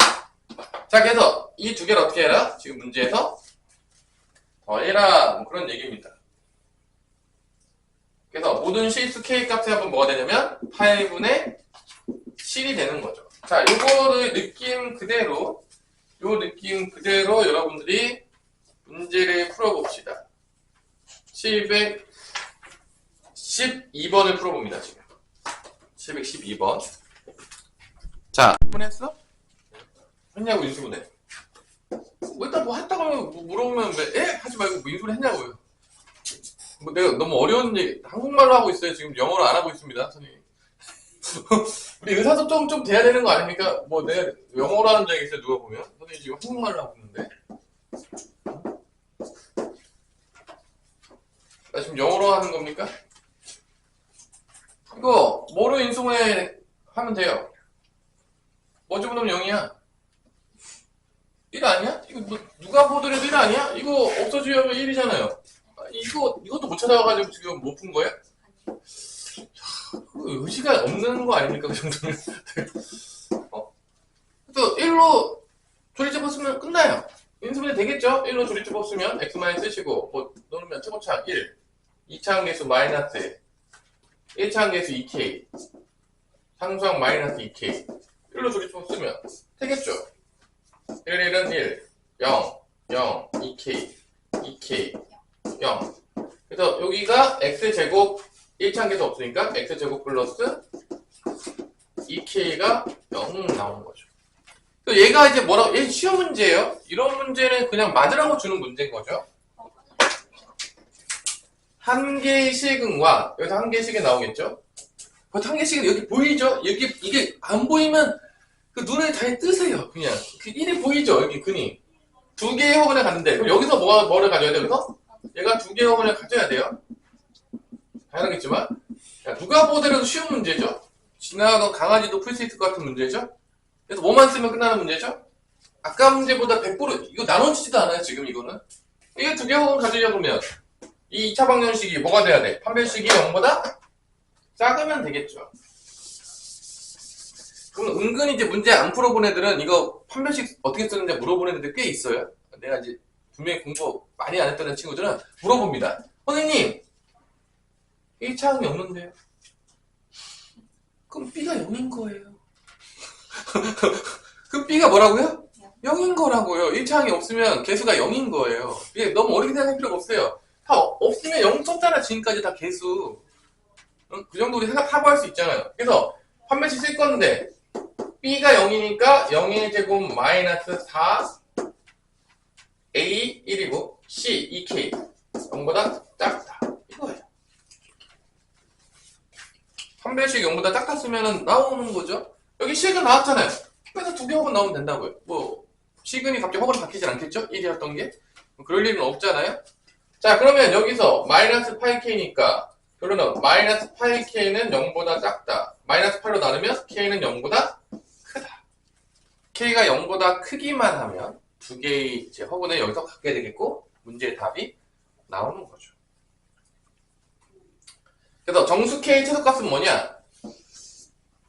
자, 그래서 이 두 개를 어떻게 해라? 지금 문제에서 더해라. 뭐 그런 얘기입니다. 그래서 모든 실수 k 값이 한번 뭐가 되냐면 8분의 7이 되는 거죠. 자, 요거를 느낌 그대로 요 느낌 그대로 여러분들이 문제를 풀어봅시다. 712번을 풀어봅니다, 지금. 712번. 자, 했어? 했냐고, 인수분해. 뭐, 일단 뭐 했다고 물어보면, 왜, 하지 말고 뭐 인수분해 했냐고요. 뭐 내가 너무 어려운 얘기, 한국말로 하고 있어요. 지금 영어로 안 하고 있습니다, 선생님. 우리 의사소통 좀 돼야 되는 거 아닙니까? 뭐 내가 영어로 하는 줄 알겠어요, 누가 보면. 선생님 지금 한국말로 하고 있는데. 나 지금 영어로 하는 겁니까? 이거 뭐로 인수분해 하면 돼요? 뭐 집어넣으면 0이야? 1 아니야? 이거 뭐 누가 보더라도 1 아니야? 이거 없어지면 1이잖아요. 이것도 못 찾아와가지고 지금 못 푼 거야? 의지가 없는 거 아닙니까? 그 정도면. 그래서 1로 조리집어 쓰면 끝나요. 인수분해 되겠죠? 1로 조리집어 쓰면 x만 쓰시고 뭐 넣으면 최고차 1, 2차 항계수 마이너스 1차 항계수 2k, 상수항 마이너스 2k 1로 조리집어 쓰면 되겠죠? 1은 1, 0, 0, 2k, 2k, 0. 그래서 여기가 x제곱 1차 항계수 없으니까 x제곱 플러스 2k가 0 나오는 거죠. 또 얘가 이제 뭐라고, 얘 시험 문제예요. 이런 문제는 그냥 맞으라고 주는 문제인 거죠. 한 개의 식은과, 여기서 한 개의 식이 나오겠죠? 그 한 개의 식은 여기 보이죠? 여기, 이게 안 보이면 그 눈에 잘 뜨세요. 그냥. 그 1이 보이죠? 여기 근이. 두 개의 허근을 갖는데, 그럼 여기서 뭐를 가져야 돼요? 여기서? 얘가 두 개의 허근을 가져야 돼요. 당연하겠지만. 누가 보더라도 쉬운 문제죠? 지나가던 강아지도 풀 수 있을 것 같은 문제죠? 그래서 뭐만 쓰면 끝나는 문제죠? 아까 문제보다 100% 이거 나눠지지도 않아요, 지금 이거는. 이게 두 개 허근 가지려고 하면 이 2차 방정식이 뭐가 돼야 돼? 판별식이 0보다 작으면 되겠죠. 그럼 은근히 이제 문제 안 풀어본 애들은 이거 판별식 어떻게 쓰는지 물어보는 애들 꽤 있어요. 내가 이제 분명히 공부 많이 안 했던 친구들은 물어봅니다. 선생님, 1차 항이 없는데요? 그럼 B가 0인 거예요. 그 B가 뭐라고요? 0인 거라고요. 1차 항이 없으면 개수가 0인 거예요. 이게 너무 어렵게 생각할 필요가 없어요. 다 없으면 0 썼잖아, 지금까지 다 개수. 그 정도 우리 생각하고 할 수 있잖아요. 그래서 판별식 쓸 건데 B가 0이니까 0의 제곱 마이너스 4 A 1이고 C 2K 0보다 작다. 이거예요. 판별식 0보다 작다 쓰면 나오는 거죠. 여기 식은 나왔잖아요. 그래서 두 개 허근 나오면 된다고요. 뭐 식은이 갑자기 허근이 바뀌진 않겠죠? 1이었던 게. 그럴 일은 없잖아요. 자, 그러면 여기서 마이너스 8K니까 결론은 마이너스 8K는 0보다 작다. 마이너스 8로 나누면 K는 0보다 크다. K가 0보다 크기만 하면 두 개의 이제 허근을 여기서 갖게 되겠고 문제의 답이 나오는 거죠. 그래서 정수 K 최소값은 뭐냐?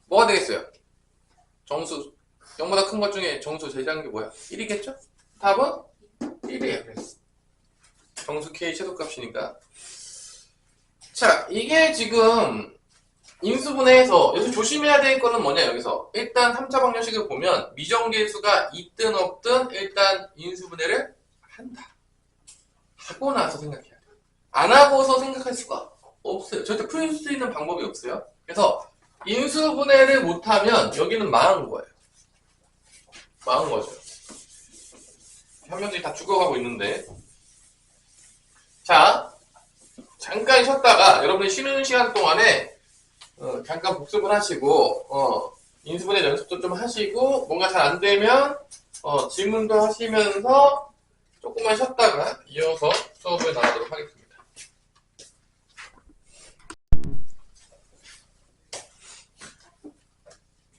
뭐가 되겠어요? 정수 0보다 큰 것 중에 정수 제시한 게 뭐야? 1이겠죠? 답은 1이에요. 그래서 정수 K 최소값이니까. 자, 이게 지금 인수분해에서 여기서 조심해야 될 거는 뭐냐, 여기서. 일단 3차 방정식을 보면 미정계수가 있든 없든 일단 인수분해를 한다. 하고 나서 생각해야 돼. 안 하고서 생각할 수가 없어요. 절대 풀 수 있는 방법이 없어요. 그래서 인수분해를 못하면 여기는 망한 거예요. 망한 거죠. 한 명들이 다 죽어가고 있는데. 자, 잠깐 쉬었다가 여러분이 쉬는 시간 동안에 잠깐 복습을 하시고 인수분해 연습도 좀 하시고 뭔가 잘 안 되면 질문도 하시면서 조금만 쉬었다가 이어서 수업을 나가도록 하겠습니다.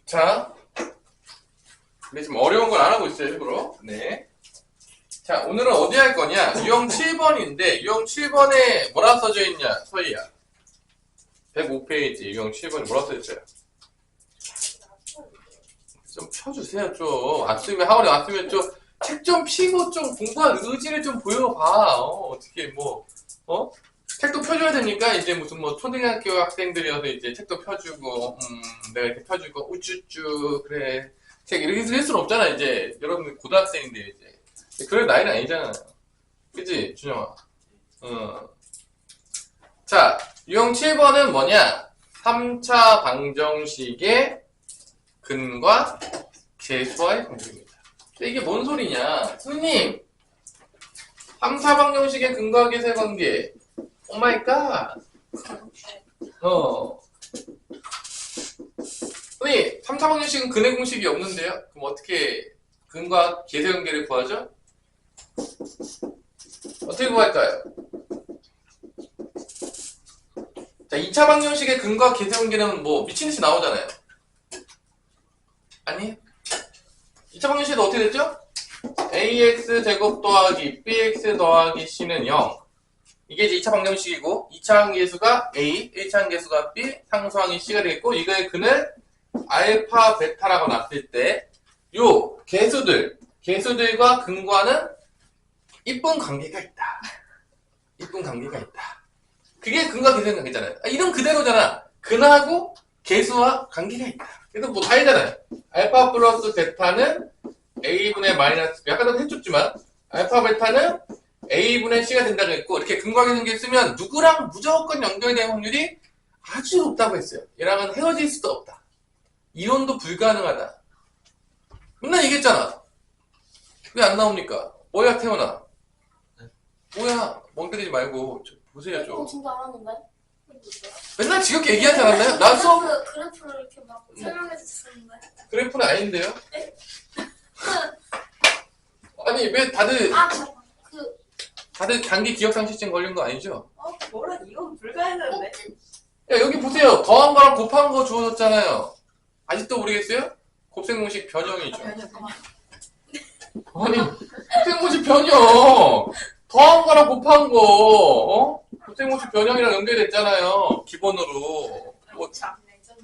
자, 우리 지금 어려운 건 안 하고 있어요, 일부러. 네. 자, 오늘은 어디 할 거냐? 유형 7번인데, 유형 7번에 뭐라 써져 있냐, 서희야? 105페이지, 유형 7번에 뭐라 써져 있어요? 좀 펴주세요, 좀. 왔으면, 학원에 왔으면 좀, 책 좀 피고 좀 공부할 의지를 좀 보여봐. 어떻게, 책도 펴줘야 되니까, 이제 무슨 초등학교 학생들이어서 이제 책도 펴주고, 내가 이렇게 펴주고, 우쭈쭈, 그래. 제가 이렇게 쓸 수는 없잖아, 이제. 여러분들 고등학생인데, 이제. 그럴 나이는 아니잖아요. 그치, 준영아? 자, 유형 7번은 뭐냐? 3차 방정식의 근과 계수와의 관계입니다. 이게 뭔 소리냐? 선생님! 3차 방정식의 근과 계수의 관계. 오 마이 갓. 선생님, 3차 방정식은 근의 공식이 없는데요? 그럼 어떻게 근과 계수의 관계를 구하죠? 어떻게 구할까요? 자, 2차 방정식의 근과 계수의 관계는 뭐 미친듯이 나오잖아요. 아니? 2차 방정식은 어떻게 됐죠? ax 제곱 더하기 bx 더하기 c는 0. 이게 이제 2차 방정식이고 2차 항계수가 a, 1차 항계수가 b, 상수항이 c가 되겠고 이거의 근을 알파, 베타라고 놨을 때 요 계수들과 근과는 이쁜 관계가 있다. 이쁜 관계가 있다. 그게 근과 계수의 관계잖아요. 이런 그대로잖아. 근하고 계수와 관계가 있다. 그래서 뭐 다 알잖아요. 알파 플러스 베타는 a분의 마이너스, 약간 더 해줬지만 알파 베타는 a분의 c가 된다고 했고 이렇게 근과 계수를 쓰면 누구랑 무조건 연결될 확률이 아주 높다고 했어요. 얘랑은 헤어질 수도 없다. 이론도 불가능하다. 맨날 얘기했잖아. 왜 안 나옵니까? 뭐야 태어나? 뭐야 멍때리지 말고 보세요 좀. 진짜 알았는데? 맨날 지겹게 얘기하지 않았나요? 나 수업 그래프를 이렇게 막 설명해 주셨는데. 그래프는 아닌데요? 아니 왜 다들 잠깐. 다들 단기 기억상실증 걸린 거 아니죠? 뭐라 이건 불가능한데? 야 여기 보세요. 더한 거랑 곱한 거 주어졌잖아요. 아직도 모르겠어요? 곱셈 공식 변형이죠. 아니 곱셈 공식 변형. 더한 거랑 곱한 거 곱셈 공식 변형이랑 연결됐잖아요. 기본으로. 뭐,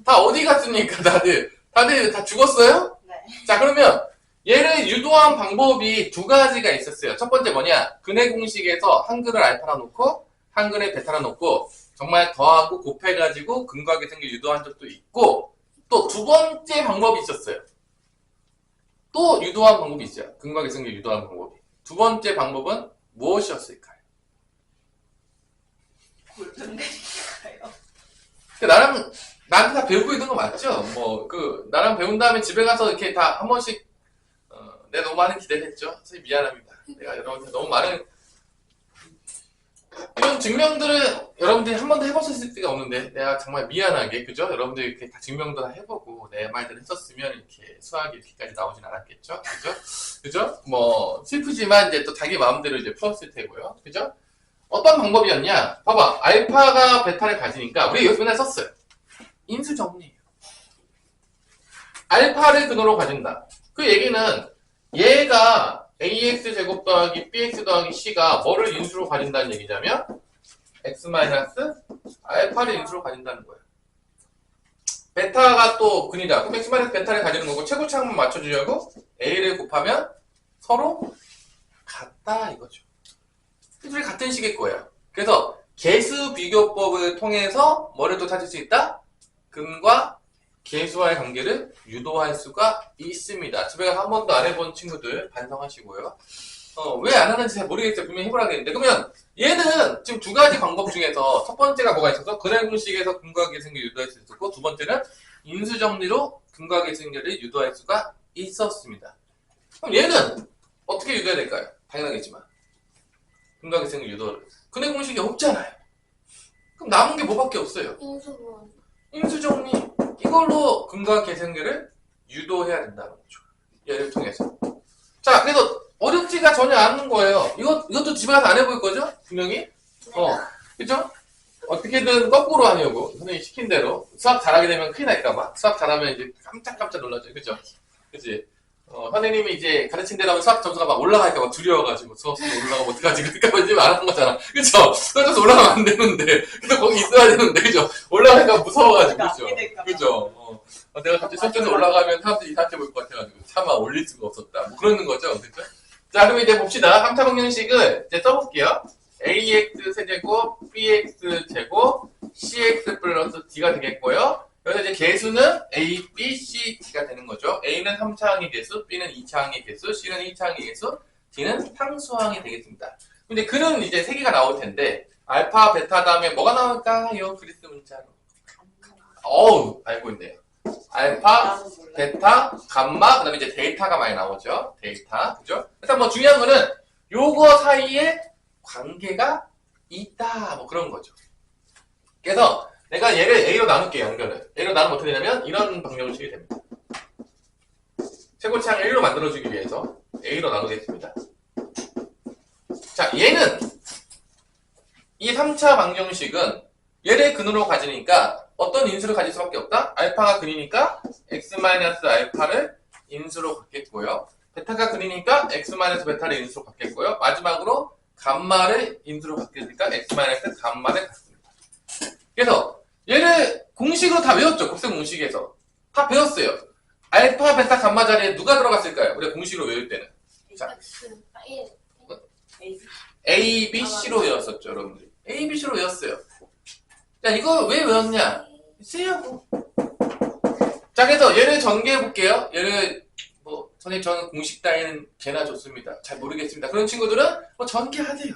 다 어디 갔습니까 다들? 다들 다 죽었어요? 네. 자 그러면 얘를 유도한 방법이 두 가지가 있었어요. 첫 번째 뭐냐? 근의 공식에서 한근을 알파라 놓고 한근을 베타라 놓고 정말 더하고 곱해가지고 근과 계수를 유도한 적도 있고 또 두 번째 방법이 있었어요. 또 유도한 방법이 있어요. 근과 계수를 유도한 방법이. 두 번째 방법은 무엇이었을까요? 나한테 다 배우고 있는 거 맞죠? 나랑 배운 다음에 집에 가서 이렇게 다 한 번씩 내가 너무 많은 기대를 했죠? 선생님 미안합니다. 내가 여러분한테 너무 많은 이런 증명들을 여러분들이 한 번도 해보셨을 때가 없는데 내가 정말 미안하게 그죠? 여러분들이 이렇게 다 증명도 다 해보고 내 말들을 했었으면 이렇게 수학이 이렇게까지 나오진 않았겠죠? 그죠? 뭐 슬프지만 이제 또 자기 마음대로 이제 풀었을 테고요. 그죠? 어떤 방법이었냐? 봐봐 알파가 베타를 가지니까 우리 여기서 맨날 썼어요. 인수 정리예요. 알파를 근으로 가진다. 그 얘기는 얘가 ax 제곱 더하기 bx 더하기 c가 뭐를 인수로 가진다는 얘기냐면 x 마이너스 알파를 인수로 가진다는 거예요. 베타가 또 근이다. 그럼 x 마이너스 베타를 가지는 거고 최고차항만 맞춰주려고 a를 곱하면 서로 같다 이거죠. 둘이 같은 식일 거예요. 그래서 계수 비교법을 통해서 뭐를 또 찾을 수 있다? 근과 계수와의 관계를 유도할 수가 있습니다. 집에 가서 한 번도 안 해본 친구들 반성하시고요. 왜 안 하는지 잘 모르겠어요. 분명히 해보라겠는데. 그러면 얘는 지금 두 가지 방법 중에서 첫 번째가 뭐가 있어서 근의 공식에서 근과 계수를 유도할 수 있었고 두 번째는 인수정리로 근과 계수를 유도할 수가 있었습니다. 그럼 얘는 어떻게 유도해야 될까요? 당연하겠지만 근과 계수를 유도를 근의 공식이 없잖아요. 그럼 남은 게 뭐밖에 없어요. 인수분. 인수정리 이걸로 근과 계수관계를 유도해야 된다는 거죠. 얘를 통해서. 자, 그래서 어렵지가 전혀 않은 거예요. 이것도 집에 가서 안 해볼 거죠? 분명히. 그죠? 어떻게든 거꾸로 하려고 선생님이 시킨 대로 수학 잘하게 되면 큰일 날까봐. 수학 잘하면 이제 깜짝깜짝 놀라죠. 그죠? 그치? 선생님이 이제 가르친 대로 하면 수학 점수가 막 올라갈까봐 두려워가지고 수학 점수 올라가면 어떡하지? 그러니까 이제 안 하는 거잖아. 그쵸? 수학 점수 올라가면 안 되는데. 그래서 거기 있어야 되는데, 그죠? 올라갈까 무서워가지고, 그죠? 그죠? 내가 갑자기 수학 점수 올라가면 사람들이 이상하게 볼 것 같아가지고 차마 올릴 수가 없었다. 뭐 그러는 거죠. 그죠? 자, 그럼 이제 봅시다. 3차 방정식을 이제 써볼게요. ax 세제곱, bx 제곱, cx 플러스 d가 되겠고요. 그래서 이제 개수는 A, B, C, D가 되는 거죠. A는 3차항의 개수, B는 2차항의 개수, C는 1차항의 개수, D는 상수항이 되겠습니다. 근데 글은 이제 3개가 나올 텐데 알파, 베타 다음에 뭐가 나올까요? 그리스 문자로. 어우, 알고 있네요. 알파, 베타, 감마, 그 다음에 이제 데이터가 많이 나오죠. 데이터. 그죠? 일단 뭐 중요한 거는 요거 사이에 관계가 있다. 뭐 그런 거죠. 그래서 내가 얘를 A로 나눌게요, 연결을. A로 나누면 어떻게 되냐면 이런 방정식이 됩니다. 최고차항을 1로 만들어주기 위해서 A로 나누겠습니다. 자, 얘는 이 3차 방정식은 얘를 근으로 가지니까 어떤 인수를 가질 수밖에 없다? 알파가 근이니까 x-알파를 인수로 갖겠고요. 베타가 근이니까 x-베타를 인수로 갖겠고요. 마지막으로 감마를 인수로 갖겠으니까 x-감마를 갖습니다. 그래서 얘를 공식으로 다 외웠죠. 곱셈 공식에서. 다 배웠어요. 알파, 베타, 감마 자리에 누가 들어갔을까요? 우리가 공식으로 외울 때는. 자, A, B, C로 외웠었죠, 여러분들. A, B, C로 외웠어요. 자, 이거 왜 외웠냐? 쓰려고. 자, 그래서 얘를 전개해 볼게요. 얘를 선생님 저는 공식 따위는 개나 좋습니다. 잘 모르겠습니다. 그런 친구들은 전개하세요.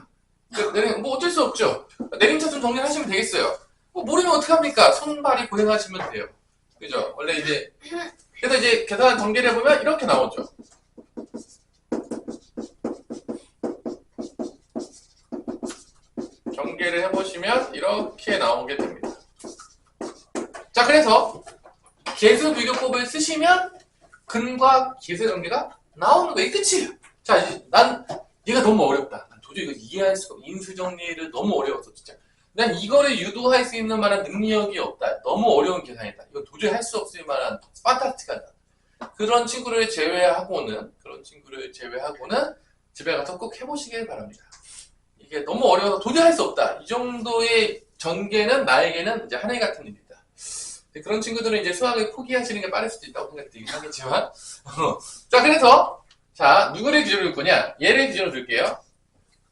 뭐 어쩔 수 없죠. 내림차순 정리하시면 되겠어요. 모르면 어떡합니까? 손발이 고생하시면 돼요. 그죠? 원래 이제 그래서 이제 계산 전개를 해보면 이렇게 나오죠. 전개를 해보시면 이렇게 나오게 됩니다. 자, 그래서 개수 비교법을 쓰시면 근과 개수의 관계가 나오는 거예요. 끝이에요. 자, 이제 난 얘가 너무 어렵다. 난 도저히 이거 이해할 수가 없어. 인수 정리를 너무 어려웠어, 진짜. 난 이거를 유도할 수 있는 만한 능력이 없다. 너무 어려운 계산이다. 이건 도저히 할 수 없을 만한 판타스틱하다. 그런 친구를 제외하고는 집에 가서 꼭 해보시길 바랍니다. 이게 너무 어려워서 도저히 할 수 없다. 이 정도의 전개는 나에게는 이제 하늘 같은 일이다. 그런 친구들은 이제 수학을 포기하시는 게 빠를 수도 있다고 생각되긴 하겠지만. 자, 그래서, 자, 누구를 기준으로 둘 거냐? 얘를 기준으로 둘게요.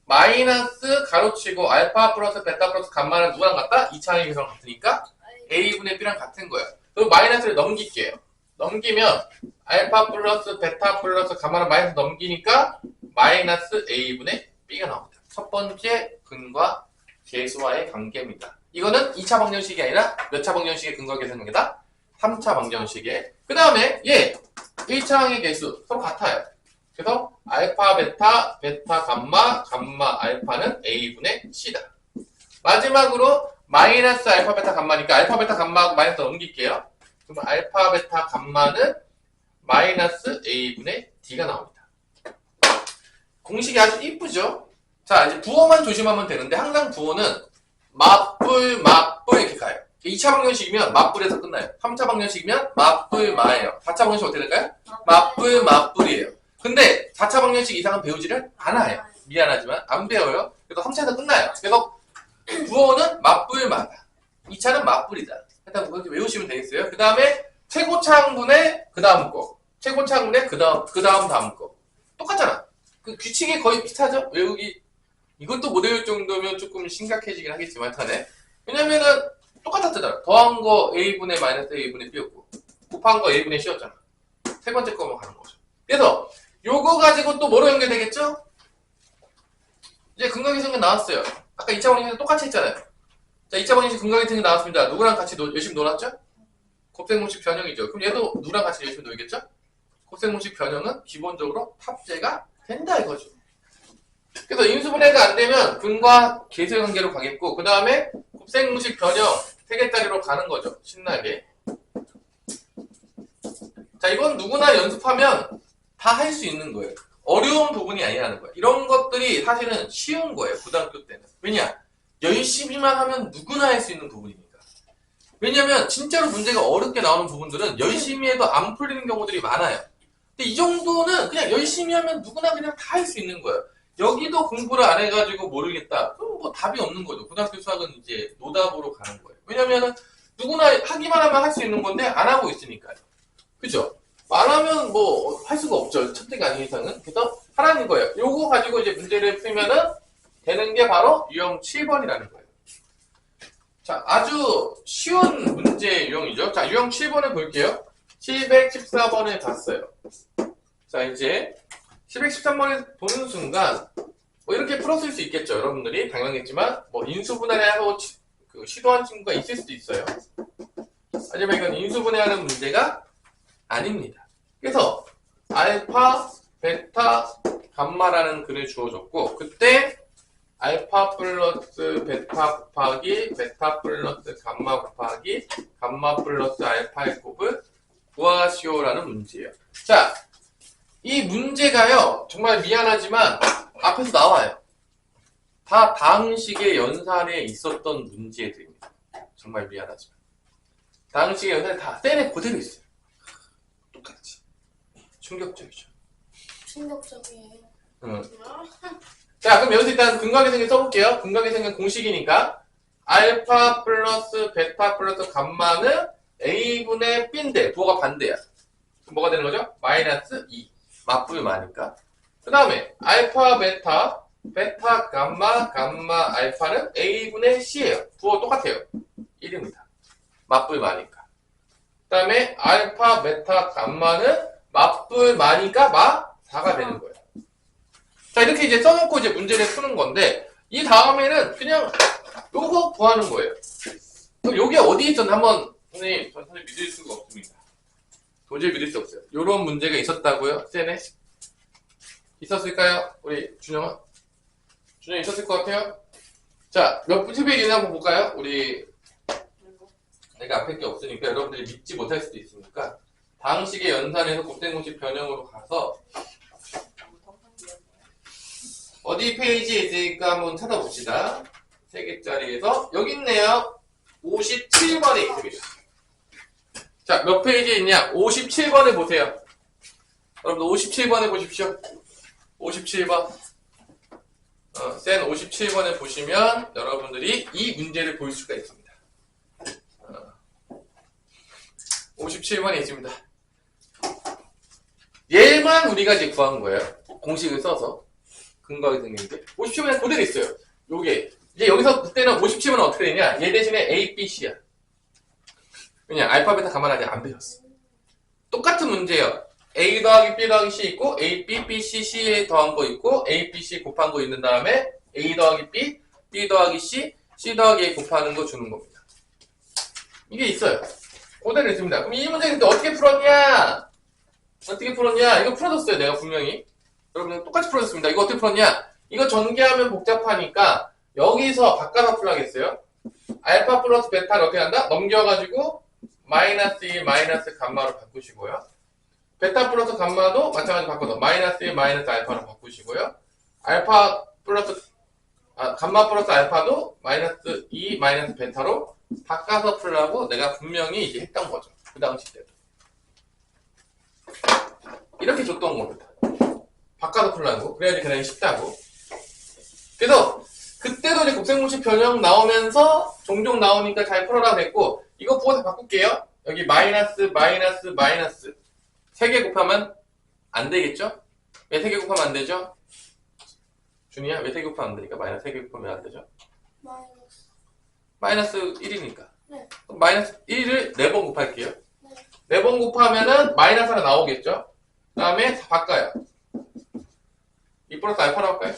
마이너스 가로치고 알파 플러스 베타 플러스 감마는 누구랑 같다? 2차항의 개수랑 같으니까 A분의 B랑 같은 거예요. 그리고 마이너스를 넘길게요. 넘기면 알파 플러스 베타 플러스 감마는 마이너스 넘기니까 마이너스 A분의 B가 나옵니다. 첫 번째 근과 개수와의 관계입니다. 이거는 2차 방정식이 아니라 몇 차 방정식의 근과 개수 관계다? 3차 방정식의. 그 다음에 얘 1차항의 개수 서로 같아요. 그래서 알파 베타 베타 감마 감마 알파는 A분의 C다. 마지막으로 마이너스 알파 베타 감마니까 알파 베타 감마하고 마이너스 넘길게요. 그럼 알파 베타 감마는 마이너스 A분의 D가 나옵니다. 공식이 아주 이쁘죠? 자, 이제 부호만 조심하면 되는데 항상 부호는 맞불 이렇게 가요. 2차 방정식이면 맞불에서 끝나요. 3차 방정식이면 맞불 마예요. 4차 방정식 어떻게 될까요? 맞불이에요. 근데 4차 방정식 이상은 배우지를 않아요. 미안하지만 안 배워요. 그래서 3차에서 끝나요. 그래서 부호는 맞불 마다. 2차는 맞불이다. 일단 그렇게 외우시면 되겠어요. 그 다음에 최고차항분의 그 다음 거. 최고차항분의 그 다음 거. 똑같잖아. 그 규칙이 거의 비슷하죠? 외우기. 이것도 못 외울 정도면 조금 심각해지긴 하겠지만, 탄에. 왜냐면은, 똑같았잖아. 더한 거 A분의 마이너스 A분의 B였고, 곱한 거 A분의 C였잖아. 세 번째 거만 가는 거죠. 그래서, 요거 가지고 또 뭐로 연결되겠죠? 이제 근각계수가 나왔어요. 아까 2차 방정식 똑같이 했잖아요. 자, 2차 방정식 근각계수가 나왔습니다. 누구랑 같이 열심히 놀았죠? 곱셈공식 변형이죠. 그럼 얘도 누구랑 같이 열심히 놀겠죠? 곱셈공식 변형은 기본적으로 탑재가 된다 이거죠. 그래서 인수분해가 안 되면 근과 계수의 관계로 가겠고, 그 다음에 곱셈공식 변형 3개짜리로 가는 거죠. 신나게. 자, 이건 누구나 연습하면 다 할 수 있는 거예요. 어려운 부분이 아니라는 거예요. 이런 것들이 사실은 쉬운 거예요. 고등학교 때는. 왜냐? 열심히만 하면 누구나 할 수 있는 부분이니까. 왜냐면 진짜로 문제가 어렵게 나오는 부분들은 열심히 해도 안 풀리는 경우들이 많아요. 근데 이 정도는 그냥 열심히 하면 누구나 그냥 다 할 수 있는 거예요. 여기도 공부를 안 해가지고 모르겠다. 그럼 뭐 답이 없는 거죠. 고등학교 수학은 이제 노답으로 가는 거예요. 왜냐면은 누구나 하기만 하면 할 수 있는 건데 안 하고 있으니까요. 그죠? 안 하면 뭐 할 수가 없죠. 첫째가 아닌 이상은. 그래서 하라는 거예요. 요거 가지고 이제 문제를 풀면은 되는 게 바로 유형 7번이라는 거예요. 자, 아주 쉬운 문제 유형이죠. 자, 유형 7번을 볼게요. 714번에 봤어요. 자, 이제 713번을 보는 순간 뭐 이렇게 풀었을 수 있겠죠. 여러분들이 당연했지만 뭐 인수분해하고 시도한 친구가 있을 수도 있어요. 하지만 이건 인수분해하는 문제가 아닙니다. 그래서 알파, 베타, 감마라는 글을 주어줬고 그때 알파 플러스 베타 곱하기 베타 플러스 감마 곱하기 감마 플러스 알파의 곱을 구하시오라는 문제예요. 자, 이 문제가요 정말 미안하지만 앞에서 나와요. 다 다항식의 연산에 있었던 문제들입니다. 정말 미안하지만 다항식의 연산에 다 셀에 그대로 있어요. 똑같이. 충격적이죠. 충격적이에요. 자, 그럼 여기서 일단 근각계생을 써볼게요. 근각계생은 공식이니까 알파 플러스 베타 플러스 감마는 A분의 B인데 부호가 반대야. 그럼 뭐가 되는 거죠? 마이너스 2. 맞불마니까. 그 다음에 알파 베타, 베타 감마, 감마 알파는 A분의 C예요. 부호 똑같아요. 1입니다. 맞불마니까. 그 다음에 알파 베타 감마는 맞불마니까 마 4가 되는 거예요. 자, 이렇게 이제 써놓고 이제 문제를 푸는 건데, 이 다음에는 그냥 요거 구하는 거예요. 그럼 요게 어디 있었나 한번, 선생님, 저 사실 믿을 수가 없습니다. 도저히 믿을 수 없어요. 요런 문제가 있었다고요? 쌤에? 있었을까요? 우리 준영아? 준영 있었을 것 같아요? 자, 몇 페이지나 한번 볼까요? 우리, 내가 앞에 게 없으니까 여러분들이 믿지 못할 수도 있으니까, 다항식의 연산에서 곱셈공식 변형으로 가서, 어디 페이지에 있으니까 한번 찾아봅시다. 3개짜리에서 여기 있네요. 57번에 있습니다. 자, 몇 페이지에 있냐? 57번에 보세요. 여러분들 57번에 보십시오. 57번. 센 57번에 보시면 여러분들이 이 문제를 볼 수가 있습니다. 57번에 있습니다. 얘만 우리가 이제 구한 거예요. 공식을 써서. 근거하게 생겼는데 57번에 그대로 있어요. 요게 이제 여기서 그때는 57번은 어떻게 되냐? 얘 대신에 A, B, C야. 왜냐? 알파, 베타, 감마를 아직 안 배웠어. 똑같은 문제예요. A 더하기 B 더하기 C 있고 A, B, B, C, C에 더한 거 있고 A, B, C 곱한 거 있는 다음에 A 더하기 B, B 더하기 C, C 더하기 A 곱하는 거 주는 겁니다. 이게 있어요. 그대로 있습니다. 그럼 이 문제 그때 어떻게 풀었냐? 어떻게 풀었냐? 이거 풀어줬어요. 내가 분명히. 여러분 똑같이 풀어줬습니다. 이거 어떻게 풀었냐? 이거 전개하면 복잡하니까 여기서 바꿔서 풀어야겠어요. 알파 플러스 베타를 어떻게 한다? 넘겨가지고 마이너스 1 마이너스 감마로 바꾸시고요. 베타 플러스 감마도 마찬가지로 바꿔서 마이너스 1 마이너스 알파로 바꾸시고요. 알파 플러스 감마 플러스 알파도 마이너스 2 마이너스 베타로 바꿔서 풀라고 내가 분명히 이제 했던 거죠. 그 당시 때도. 이렇게 줬던 겁니다. 바꿔서 풀라고. 그래야지 그냥 쉽다고. 그래서 그때도 이제 곱셈공식 변형 나오면서 종종 나오니까 잘 풀어라 그랬고 이거 부어서 바꿀게요. 여기 마이너스 마이너스 마이너스 3개 곱하면 안 되겠죠? 왜 3개 곱하면 안 되죠? 준이야? 왜 3개 곱하면 안 되니까? 마이너스 3개 곱하면 안 되죠? 마이너스 1이니까. 네. 그럼 마이너스 1을 4번 곱할게요. 네. 4번 곱하면은 마이너스 하나 나오겠죠? 그 다음에 바꿔요. 2 플러스 알파로 할까요?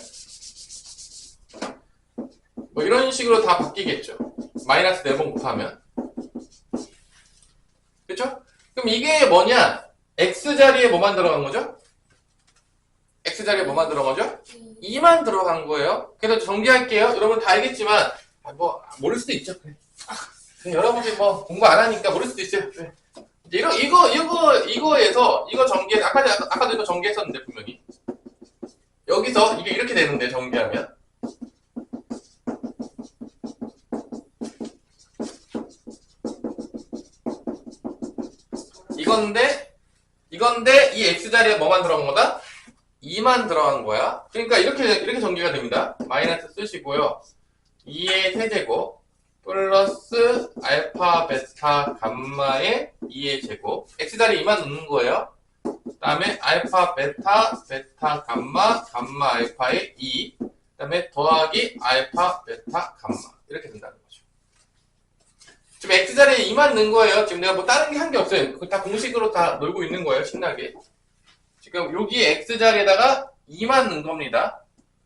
뭐 이런 식으로 다 바뀌겠죠. 마이너스 4번 곱하면. 그쵸? 그럼 이게 뭐냐? X자리에 뭐만 들어간 거죠? X자리에 뭐만 들어간 거죠? 2만 들어간 거예요. 그래서 정리할게요. 여러분 다 알겠지만, 뭐, 모를 수도 있죠. 그래. 여러분들이 뭐, 공부 안 하니까 모를 수도 있어요. 그래. 이제 이거에서, 이거 전개, 아까도 이거 전개했었는데, 분명히. 여기서 이게 이렇게 되는데, 전개하면. 이건데 이 x자리에 뭐만 들어간 거다? 2만 들어간 거야. 그러니까 이렇게 전개가 됩니다. 마이너스 쓰시고요. 2의 세제곱 플러스 알파 베타 감마의 2의 제곱. x자리에 2만 넣는 거예요. 그 다음에 알파 베타 감마 감마 알파의 2. 그 다음에 더하기 알파 베타 감마. 이렇게 된다는 거죠. 지금 X자리에 2만 넣은 거예요. 지금 내가 뭐 다른 게 한 게 없어요. 그거 다 공식으로 다 놀고 있는 거예요. 신나게. 지금 여기 X자리에다가 2만 넣은 겁니다.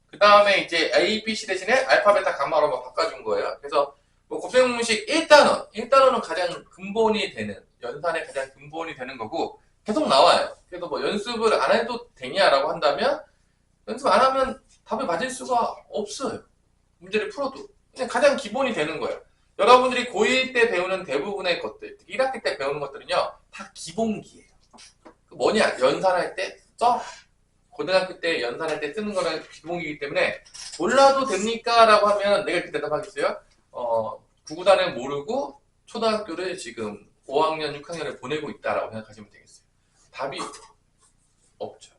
그 다음에 이제 A, B, C 대신에 알파, 베타, 감마로 막 바꿔준 거예요. 그래서 뭐 곱셈공식 1단원은 가장 근본이 되는, 연산의 가장 근본이 되는 거고, 계속 나와요. 그래서 뭐 연습을 안 해도 되냐라고 한다면, 연습 안 하면 답을 맞을 수가 없어요. 문제를 풀어도. 그냥 가장 기본이 되는 거예요. 여러분들이 고1 때 배우는 대부분의 것들, 1학기 때 배우는 것들은요, 다 기본기예요. 뭐냐? 연산할 때 써. 고등학교 때 연산할 때 쓰는 거는 기본기이기 때문에 몰라도 됩니까? 라고 하면 내가 이렇게 대답하겠어요? 구구단을 모르고 초등학교를 지금 5학년, 6학년을 보내고 있다라고 생각하시면 되겠어요. 답이 없죠.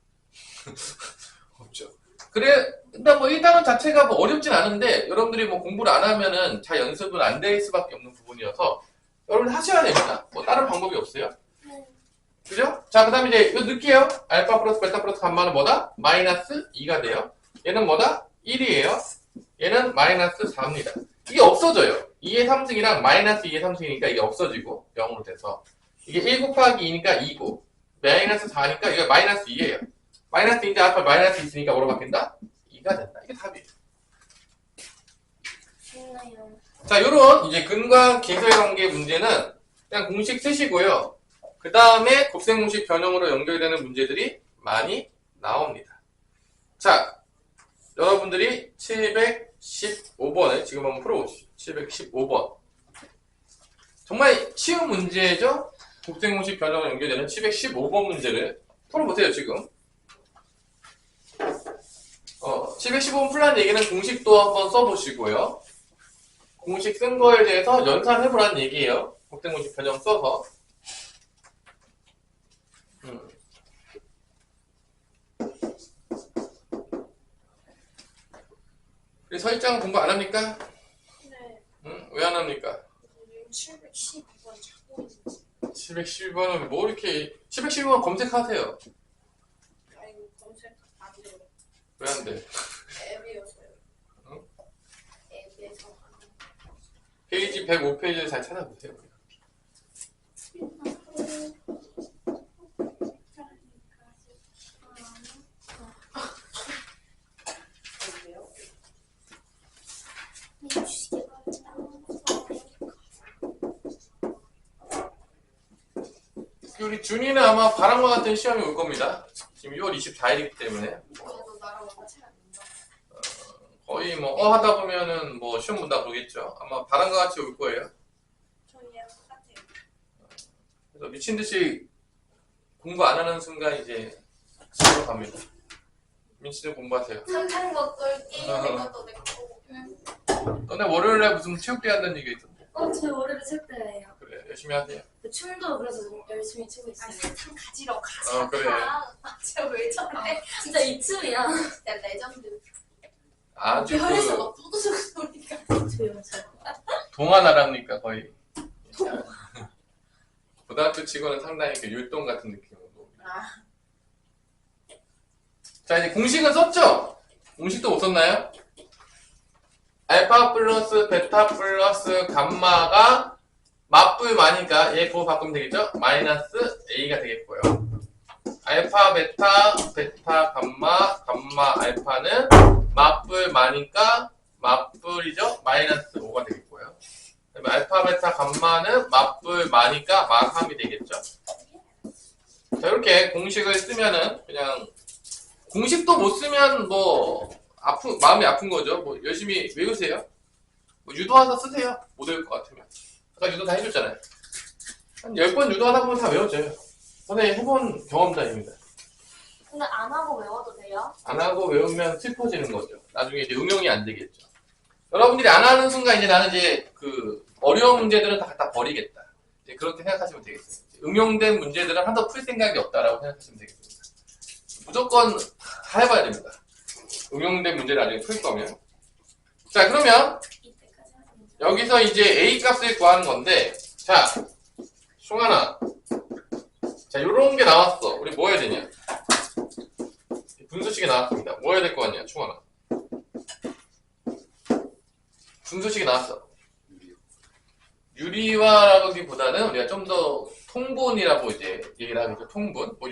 없죠. 그래, 일단 뭐 1단원 자체가 뭐 어렵진 않은데 여러분들이 뭐 공부를 안 하면은 잘 연습은 안 될 수밖에 없는 부분이어서 여러분 하셔야 됩니다. 뭐 다른 방법이 없어요. 그죠? 자, 그 다음에 이제 이거 넣을게요. 알파 플러스 베타 플러스 감마는 뭐다? 마이너스 2가 돼요. 얘는 뭐다? 1이에요. 얘는 마이너스 4입니다. 이게 없어져요. 2의 3승이랑 마이너스 2의 3승이니까 이게 없어지고 0으로 돼서 이게 1 곱하기 2니까 2고 마이너스 4니까 이게 마이너스 2예요. 마이너스 2인데 앞에 마이너스 2 있으니까 뭐로 바뀐다? 2가 된다. 이게 답이에요. 좋나요? 자, 요런 이제 근과 기수의 관계 문제는 그냥 공식 쓰시고요. 그 다음에 곱셈공식 변형으로 연결되는 문제들이 많이 나옵니다. 자, 여러분들이 715번을 지금 한번 풀어보시죠. 715번. 정말 쉬운 문제죠? 곱셈공식 변형으로 연결되는 715번 문제를 풀어보세요, 지금. 715번 풀라는 얘기는 공식도 한번 써보시고요. 공식 쓴 거에 대해서 연산해보라는 얘기예요. 곱셈공식 변형 써서. 우리 서희짱은 공부 안 합니까? 네. 응? 왜 안 합니까? 712번 찾고 있는지. 712번은 뭐 이렇게 712번 검색하세요. 아이고, 검색 안 돼요. 왜 안 돼? 앱이어서요. 응? 앱에서 페이지 105페이지를 잘 찾아보세요. 우리 준이는 아마 바람과 같은 시험이 올 겁니다. 지금 6월 24일이기 때문에 그래도 나랑 같이 안 된다. 거의 뭐 하다 보면은 뭐 시험 본다 보겠죠. 아마 바람과 같이 올 거예요. 저희랑 똑같아요. 그래서 미친 듯이 공부 안 하는 순간 이제 집으로 갑니다. 민치는 공부하세요. 사는 것도 게임하는 것도 내 거고. 너네 월요일에 무슨 체육대회 한다는 얘기가 있던데. 제 월요일에 체육대회예요. 그래, 열심히 하세요. 춤도 그래서 열심히 추고 있어요. 참 가지러 가자. 그래. 진짜 왜 저래? 진짜 이 춤이야. 진짜 레전드. 아주 별에서 그 막 뿌듯한 소리가. 조용하죠. 동화나라입니까 거의. 고등학교 치고는 상당히 그 율동 같은 느낌으로. 자, 이제 공식은 썼죠? 공식도 못 썼나요? 알파 플러스 베타 플러스 감마가 맞불 마니까 얘 그거 바꾸면 되겠죠? 마이너스 A가 되겠고요. 알파 베타 감마 알파는 맞불 마니까 맞불이죠? 마이너스 5가 되겠고요. 그다음에 알파 베타 감마는 맞불 마니까 마삼이 되겠죠? 자, 이렇게 공식을 쓰면은 그냥 공식도 못 쓰면 뭐 마음이 아픈 거죠. 뭐 열심히 외우세요. 뭐 유도하다 쓰세요. 못 외울 것 같으면. 아까 유도 다 해줬잖아요. 한 10번 유도하다 보면 다 외워져요. 선생님 해본 경험자입니다. 근데 안 하고 외워도 돼요? 안 하고 외우면 슬퍼지는 거죠. 나중에 이제 응용이 안 되겠죠. 여러분들이 안 하는 순간 이제 나는 이제 그 어려운 문제들은 다 갖다 버리겠다. 이제 그렇게 생각하시면 되겠어요. 응용된 문제들은 하나도 풀 생각이 없다라고 생각하시면 되겠습니다. 무조건 다 해봐야 됩니다. 응용된 문제를 나중에 풀 거면. 자, 그러면 이때까지 하면 여기서 이제 A 값을 구하는 건데, 자, 숭아나. 자, 요런 게 나왔어. 우리 뭐 해야 되냐? 분수식이 나왔습니다. 뭐 해야 될 거 같냐, 숭아나? 분수식이 나왔어. 유리화라기보다는 우리가 좀 더 통분이라고 이제 얘기를 하겠죠. 통분. 뭐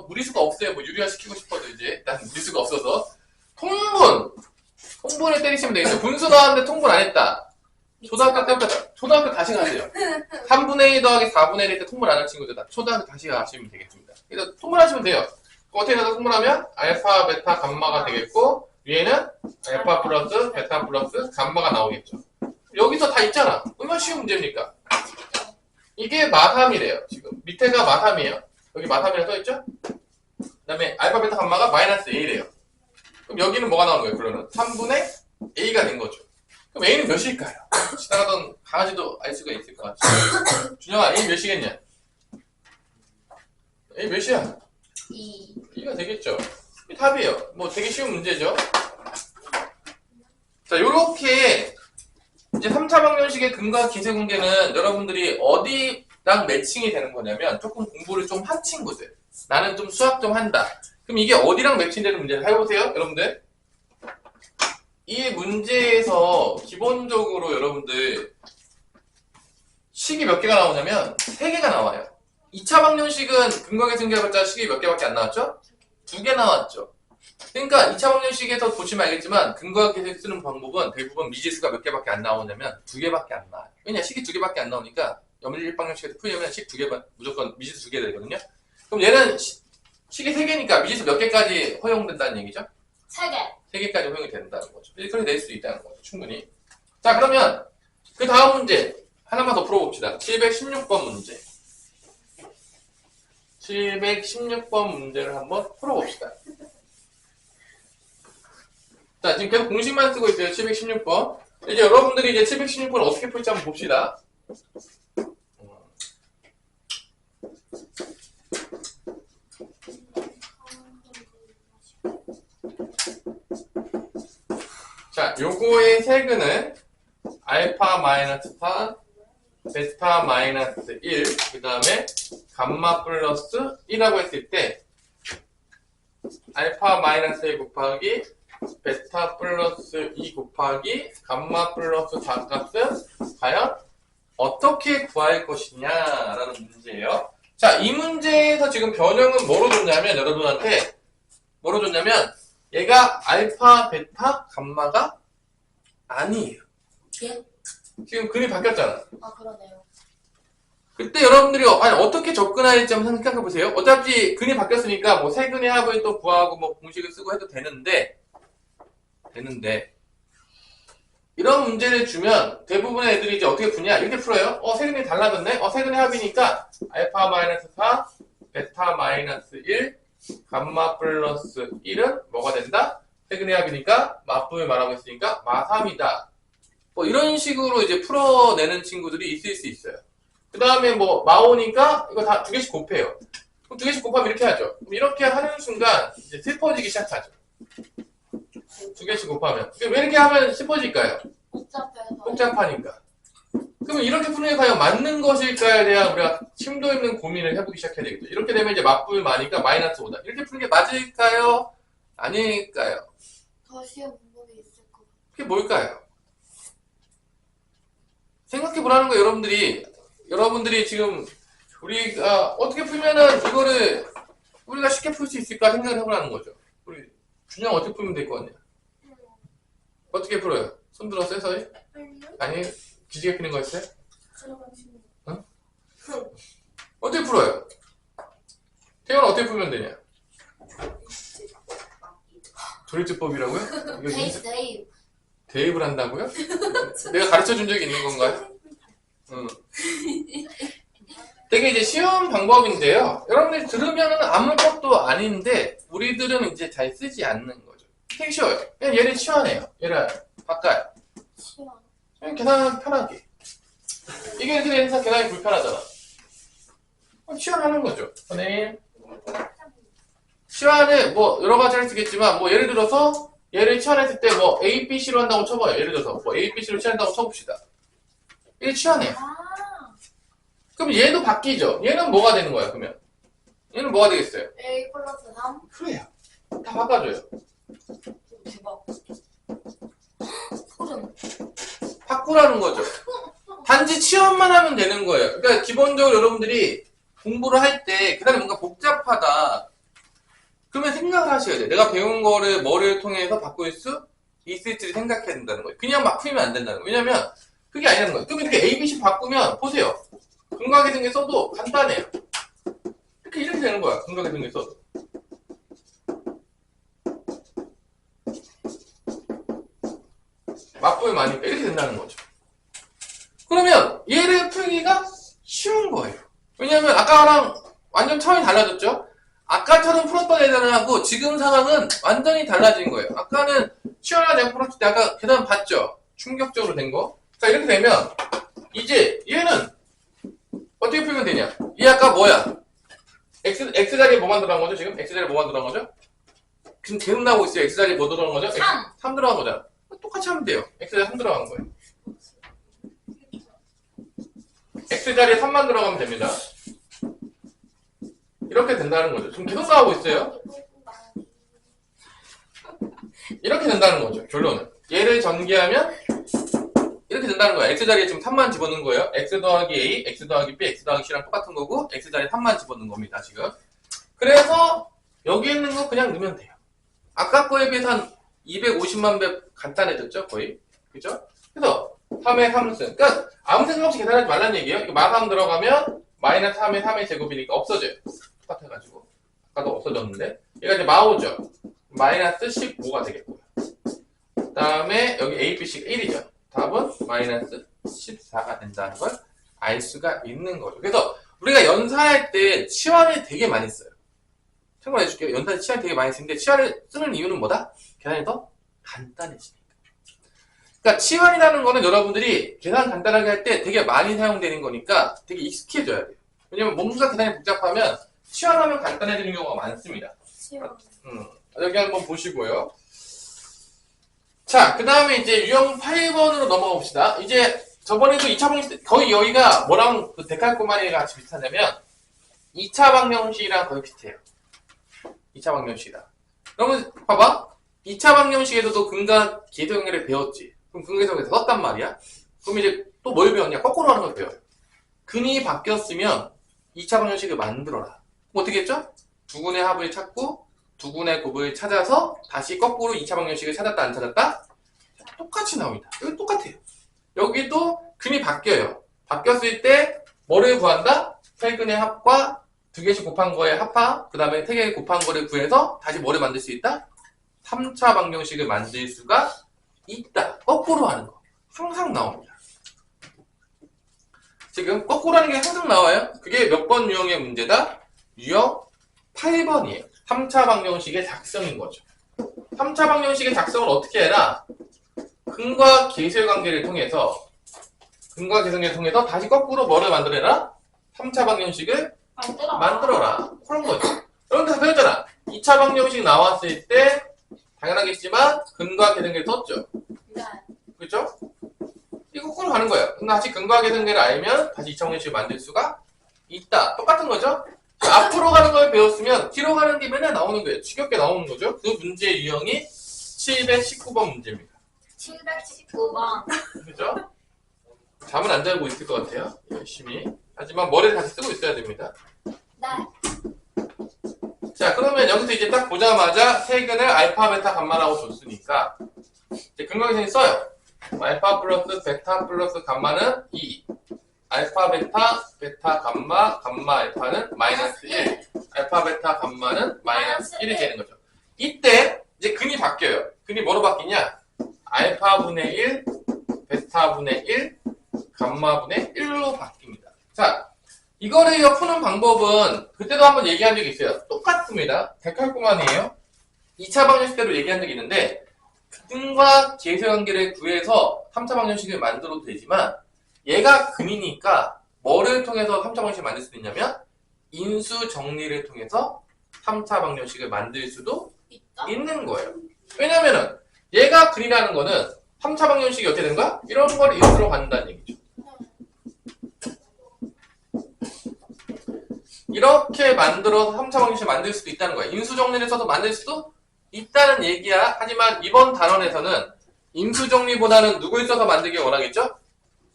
무리수가 없어요. 뭐 유리화 시키고 싶어도 이제 일단 무리수가 없어서 통분을 때리시면 되겠죠. 분수 나왔는데 통분 안 했다. 초등학교 다시 가세요. 3분의 1 더하기 4분의 1일 때 통분 안 한 친구들 다 초등학교 다시 가시면 되겠습니다. 그래서 통분하시면 돼요. 어떻게 해서 통분하면 알파, 베타, 감마가 되겠고 위에는 알파 플러스 베타 플러스 감마가 나오겠죠. 여기서 다 있잖아. 얼마나 쉬운 문제입니까? 이게 마3이래요. 지금 밑에가 마3이에요. 여기 마3이라고 써있죠? 그 다음에 알파, 베타, 감마가 마이너스 A래요. 그럼 여기는 뭐가 나오는 거예요? 그러면 3분의 A가 된 거죠. 그럼 A는 몇일까요? 지나가던 강아지도 알 수가 있을 것 같죠. 준영아, A 몇이겠냐? A 몇이야? 2. 2가 되겠죠. 이게 답이에요. 뭐 되게 쉬운 문제죠. 자, 요렇게 이제 3차 방정식의 근과 기세 공개는 여러분들이 어디랑 매칭이 되는 거냐면 조금 공부를 좀 한 친구들. 나는 좀 수학 좀 한다. 그럼 이게 어디랑 매칭되는 문제를 해보세요, 여러분들. 이 문제에서 기본적으로 여러분들 식이 몇 개가 나오냐면 3개가 나와요. 2차 방정식은 근과 계승 해봤자 식이 몇 개밖에 안 나왔죠? 2개 나왔죠. 그러니까 2차 방정식에서 보시면 알겠지만 근과 계승 쓰는 방법은 대부분 미지수가 몇 개밖에 안 나오냐면 2개밖에 안 나와요. 왜냐? 식이 2개밖에 안 나오니까 염일 방정식에서 풀려면 식 2개 무조건 미지수 2개 되거든요. 그럼 얘는 식이 3개니까 미지수 몇 개까지 허용된다는 얘기죠? 3개. 3개까지 허용이 된다는 거죠. 그렇게 낼 수 있다는 거죠. 충분히. 자, 그러면 그 다음 문제 하나만 더 풀어봅시다. 716번 문제. 716번 문제를 한번 풀어봅시다. 자, 지금 계속 공식만 쓰고 있어요. 716번. 이제 여러분들이 이제 716번 어떻게 풀지 한번 봅시다. 자, 요거의 세근은 알파 마이너스 4, 베타 마이너스 1, 그 다음에 감마 플러스 1이라고 했을 때 알파 마이너스 1 곱하기 베타 플러스 2 곱하기 감마 플러스 4 값은 과연 어떻게 구할 것이냐라는 문제예요. 자, 이 문제에서 지금 변형은 뭐로 줬냐면 여러분한테 뭐로 줬냐면 얘가 알파, 베타, 감마가 아니에요. 예? 지금 근이 바뀌었잖아. 아, 그러네요. 그때 여러분들이 어떻게 접근할지 한번 생각해 보세요. 어차피 근이 바뀌었으니까 뭐 세근의 합을 또 구하고 뭐 공식을 쓰고 해도 되는데 이런 문제를 주면 대부분의 애들이 이제 어떻게 푸냐? 이렇게 풀어요. 세근이 달라졌네? 세근의 합이니까 알파 마이너스 4, 베타 마이너스 1, 감마 플러스 1은 뭐가 된다? 세근의 합이니까 맞부를 말하고 있으니까 마3이다. 뭐 이런 식으로 이제 풀어내는 친구들이 있을 수 있어요. 그 다음에 뭐 마5니까 이거 다 2개씩 곱해요. 그럼 2개씩 곱하면 이렇게 하죠. 그럼 이렇게 하는 순간 이제 슬퍼지기 시작하죠. 2개씩 곱하면. 왜 이렇게 하면 슬퍼질까요? 복잡해서. 복잡하니까. 그러면 이렇게 푸는 게 과연 맞는 것일까에 대한 우리가 심도 있는 고민을 해보기 시작해야 되겠죠. 이렇게 되면 이제 맞불 마니까 마이너스 5다. 이렇게 푸는 게 맞을까요? 아닐까요? 더 쉬운 방법이 있을 것 같아요. 그게 뭘까요? 생각해보라는 거예요, 여러분들이 지금 우리가 어떻게 풀면은 이거를 우리가 쉽게 풀 수 있을까 생각을 해보라는 거죠. 우리 준영 어떻게 풀면 될 것 같냐? 어떻게 풀어요? 손 들었어요, 서희? 아니, 기지개 피는 거 있어요? 응? 어떻게 풀어요? 태연은 어떻게 풀면 되냐? 조립제법이라고요? 데이브. 대입을 한다고요? 내가 가르쳐 준 적이 있는 건가요? 응. 되게 이제 쉬운 방법인데요. 여러분들이 들으면은 아무것도 아닌데 우리들은 이제 잘 쓰지 않는 거죠. 되게 쉬워요. 그냥 얘를 치환해요. 얘를 바꿔요. 시원. 그냥 계산 편하게. 이게 이렇게 되니까 계산이 불편하잖아. 치환하는 거죠. 선생님. 치환을 뭐 여러 가지 할 수 있겠지만 뭐 예를 들어서 얘를 치환했을 때 뭐 A, B, C로 한다고 쳐봐요. 예를 들어서 뭐 A, B, C로 치환한다고 쳐봅시다. 이게 치환해요. 그럼 얘도 바뀌죠. 얘는 뭐가 되는 거야, 그러면? 얘는 뭐가 되겠어요? A 플러스 3. 그래요. 다 바꿔줘요. 대박. 소름. 바꾸라는 거죠. 단지 취업만 하면 되는 거예요. 그러니까 기본적으로 여러분들이 공부를 할 때 그다음에 뭔가 복잡하다. 그러면 생각을 하셔야 돼요. 내가 배운 거를 머리를 통해서 바꿀 수 있을지 생각해야 된다는 거예요. 그냥 막 풀면 안 된다는 거예요. 왜냐면 그게 아니라는 거예요. 그럼 이렇게 ABC 바꾸면 보세요. 근각계승계 써도 간단해요. 이렇게 되는 거야. 근각계승계 써도. 맞보면 많으니까 이렇게 된다는 거죠. 그러면 얘를 풀기가 쉬운 거예요. 왜냐면 아까랑 완전 차원이 달라졌죠? 아까처럼 풀었던 애들하고 지금 상황은 완전히 달라진 거예요. 아까는 시원하게 풀었을 때 아까 계산 봤죠? 충격적으로 된 거. 자, 이렇게 되면 이제 얘는 어떻게 풀면 되냐? 얘 아까 뭐야? X자리에 뭐만 들어간 거죠? 지금? X자리에 뭐만 들어간 거죠? 지금 계속 나오고 있어요. X자리에 뭐 들어간 거죠? 3 들어간 거잖아. 똑같이 하면 돼요. X자리에 3 들어간 거예요. X자리에 3만 들어가면 됩니다. 이렇게 된다는 거죠. 지금 계속 나오고 있어요. 이렇게 된다는 거죠. 결론은. 얘를 전개하면 이렇게 된다는 거예요. X자리에 지금 3만 집어넣은 거예요. X 더하기 A, X 더하기 B, X 더하기 C랑 똑같은 거고 X자리에 3만 집어넣은 겁니다. 지금. 그래서 여기 있는 거 그냥 넣으면 돼요. 아까 거에 비해서 한 250만 배 간단해졌죠? 거의. 그죠? 그래서 3의 3승. 그러니까 아무 생각 없이 계산하지 말라는 얘기예요. 이거 마삼 들어가면 마이너스 3의 3의 제곱이니까 없어져요. 똑같아가지고. 아까도 없어졌는데. 얘가 이제 마오죠. 마이너스 15가 되겠고요. 그 다음에 여기 A, B, C가 1이죠. 답은 마이너스 14가 된다는 걸 알 수가 있는 거죠. 그래서 우리가 연산할 때 치환을 되게 많이 써요. 참고해 줄게요. 연산에 치환 되게 많이 쓰는데 치환을 쓰는 이유는 뭐다? 계산이 더 간단해지니까. 그러니까 치환이라는 거는 여러분들이 계산 간단하게 할 때 되게 많이 사용되는 거니까 되게 익숙해져야 돼요. 왜냐면 뭔가 계산이 복잡하면 치환하면 간단해지는 경우가 많습니다. 여기 한번 보시고요. 자, 그 다음에 이제 유형 8번으로 넘어가 봅시다. 이제 저번에도 2차 방정식, 거의 여기가 뭐랑 그 데칼코마니가 같이 비슷하냐면 2차 방정식이랑 거의 비슷해요. 2차 방정식이랑. 그러면 봐봐. 2차 방정식에서도 근각 계수연결을 배웠지. 그럼 근계석에서 썼단 말이야. 그럼 이제 또 뭘 배웠냐? 거꾸로 하는 걸 배워요. 근이 바뀌었으면 2차 방정식을 만들어라. 그럼 어떻게 했죠? 두 군의 합을 찾고 두 군의 곱을 찾아서 다시 거꾸로 2차 방정식을 찾았다 안 찾았다? 똑같이 나옵니다. 여기 똑같아요. 여기도 근이 바뀌어요. 바뀌었을 때 뭐를 구한다? 세 근의 합과 두 개씩 곱한 거의 합파, 그 다음에 세 개 곱한 거를 구해서 다시 뭐를 만들 수 있다? 3차 방정식을 만들 수가 있다. 거꾸로 하는 거. 항상 나옵니다. 지금 거꾸로 하는 게 항상 나와요. 그게 몇 번 유형의 문제다? 유형 8번이에요. 3차 방정식의 작성인 거죠. 3차 방정식의 작성을 어떻게 해라? 근과 계수의 관계를 통해서 근과 계수를 통해서 다시 거꾸로 뭐를 만들어라? 3차 방정식을 만들어라. 그런 거죠. 여러분들 다 배웠잖아. 2차 방정식 나왔을 때 당연하겠지만 근과 계승계를 썼죠. 그렇죠? 이거 거꾸로 가는 거예요. 근데 다시 근과 계승계를 알면 다시 2차 방정식을 만들 수가 있다. 똑같은 거죠? 앞으로 가는 걸 배웠으면 뒤로 가는 게 맨날 나오는 거예요. 지겹게 나오는 거죠. 그 문제의 유형이 719번 문제입니다. 719번. 그죠? 잠은 안 자고 있을 것 같아요. 열심히. 하지만 머리를 다시 쓰고 있어야 됩니다. 네. 자, 그러면 여기서 이제 딱 보자마자 세근을 알파, 베타, 감마라고 줬으니까 이제 근각계승 써요. 알파 플러스 베타 플러스 감마는 2. 알파, 베타, 베타, 감마, 감마, 알파는 마이너스 1. 알파, 베타, 감마는 마이너스 1이 되는 거죠. 이때 이제 근이 바뀌어요. 근이 뭐로 바뀌냐? 알파분의 1, 베타분의 1, 감마분의 1로 바뀝니다. 자, 이거를 푸는 방법은 그때도 한번 얘기한 적이 있어요. 똑같습니다. 데칼코마니에요. 2차 방정식 때도 얘기한 적이 있는데 근과 계수 관계를 구해서 3차 방정식을 만들어도 되지만 얘가 근이니까 뭐를 통해서 3차 방정식을 만들 수 있냐면 인수 정리를 통해서 3차 방정식을 만들 수도 있는 거예요. 왜냐면은 얘가 근이라는 거는 3차 방정식이 어떻게 되는 거야? 이런 걸 인수로 갖는다는 얘기죠. 이렇게 만들어서 3차 방정식을 만들 수도 있다는 거야. 인수 정리를 써서 만들 수도 있다는 얘기야. 하지만 이번 단원에서는 인수 정리보다는 누굴 써서 만들길 원하겠죠?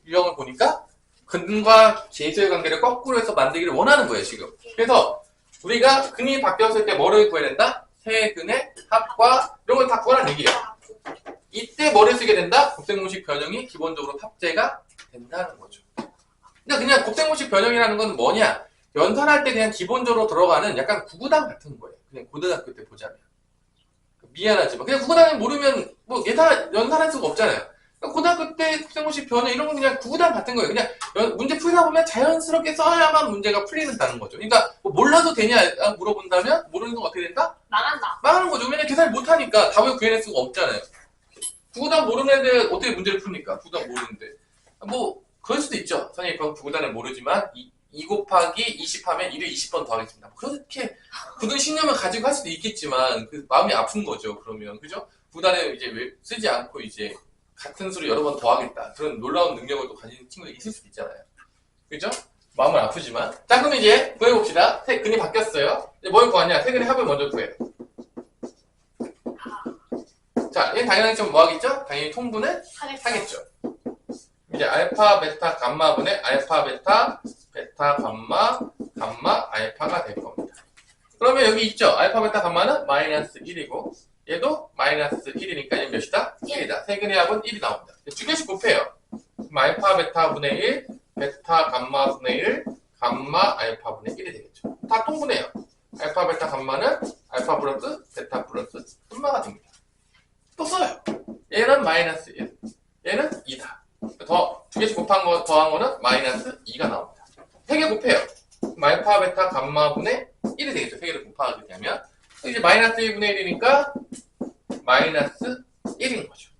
유형을 보니까 근과 계수의 관계를 거꾸로 해서 만들기를 원하는 거예요, 지금. 그래서 우리가 근이 바뀌었을 때 뭐를 구해야 된다? 세근의 합과 이런 걸 다 구하라는 얘기예요. 이때 뭐를 쓰게 된다? 곱셈공식 변형이 기본적으로 탑재가 된다는 거죠. 그러니까 그냥 곱셈공식 변형이라는 건 뭐냐? 연산할 때 그냥 기본적으로 들어가는 약간 구구단 같은 거예요. 그냥 고등학교 때 보자면. 미안하지만 그냥 구구단을 모르면 뭐 연산할 수가 없잖아요. 그러니까 고등학교 때 곱셈공식 변형 이런 건 그냥 구구단 같은 거예요. 그냥 문제 풀다 보면 자연스럽게 써야만 문제가 풀리는다는 거죠. 그러니까 뭐 몰라도 되냐 물어본다면 모르는 건 어떻게 된다? 망한다. 망하는 거죠. 왜냐면 계산을 못하니까 답을 구해낼 수가 없잖아요. 구구단 모르는 애들 어떻게 문제를 풉니까? 구구단 모르는데. 뭐 그럴 수도 있죠. 선생님 그럼 구구단을 모르지만 2 곱하기 20 하면 1을 20번 더 하겠습니다. 그렇게 굳은 신념을 가지고 할 수도 있겠지만 그 마음이 아픈 거죠. 그러면 그죠? 구구단을 이제 왜 쓰지 않고 이제 같은 수를 여러 번 더 하겠다. 그런 놀라운 능력을 또 가진 친구들이 있을 수도 있잖아요. 그죠? 마음은 아프지만. 자, 그럼 이제 구해봅시다. 근이 바뀌었어요. 이제 뭘 구하냐? 세근의 합을 먼저 구해요. 자, 얘는 당연히 좀 뭐 하겠죠? 당연히 통분을 하겠죠. 이제 알파, 베타, 감마분의 알파, 베타, 베타, 감마, 감마, 알파가 될 겁니다. 그러면 여기 있죠? 알파, 베타, 감마는 마이너스 1이고 얘도 마이너스 1이니까 얘는 몇이다? 1이다. 세근의 합은 1이 나옵니다. 두 개씩 곱해요. 그럼 알파, 베타 분의 1, 베타, 감마 분의 1, 감마, 알파 분의 1이 되겠죠. 다 통분해요. 알파, 베타, 감마는 알파 플러스 베타 플러스 감마가 됩니다. 또 써요. 얘는 마이너스 1, 얘는 2다. 두 개씩 곱한 거, 더한 거는 마이너스 2가 나옵니다. 3개 곱해요. 알파, 베타, 감마 분의 1이 되겠죠. 3개를 곱하게 되면. 이제 마이너스 1분의 1이니까 마이너스 1인 거죠.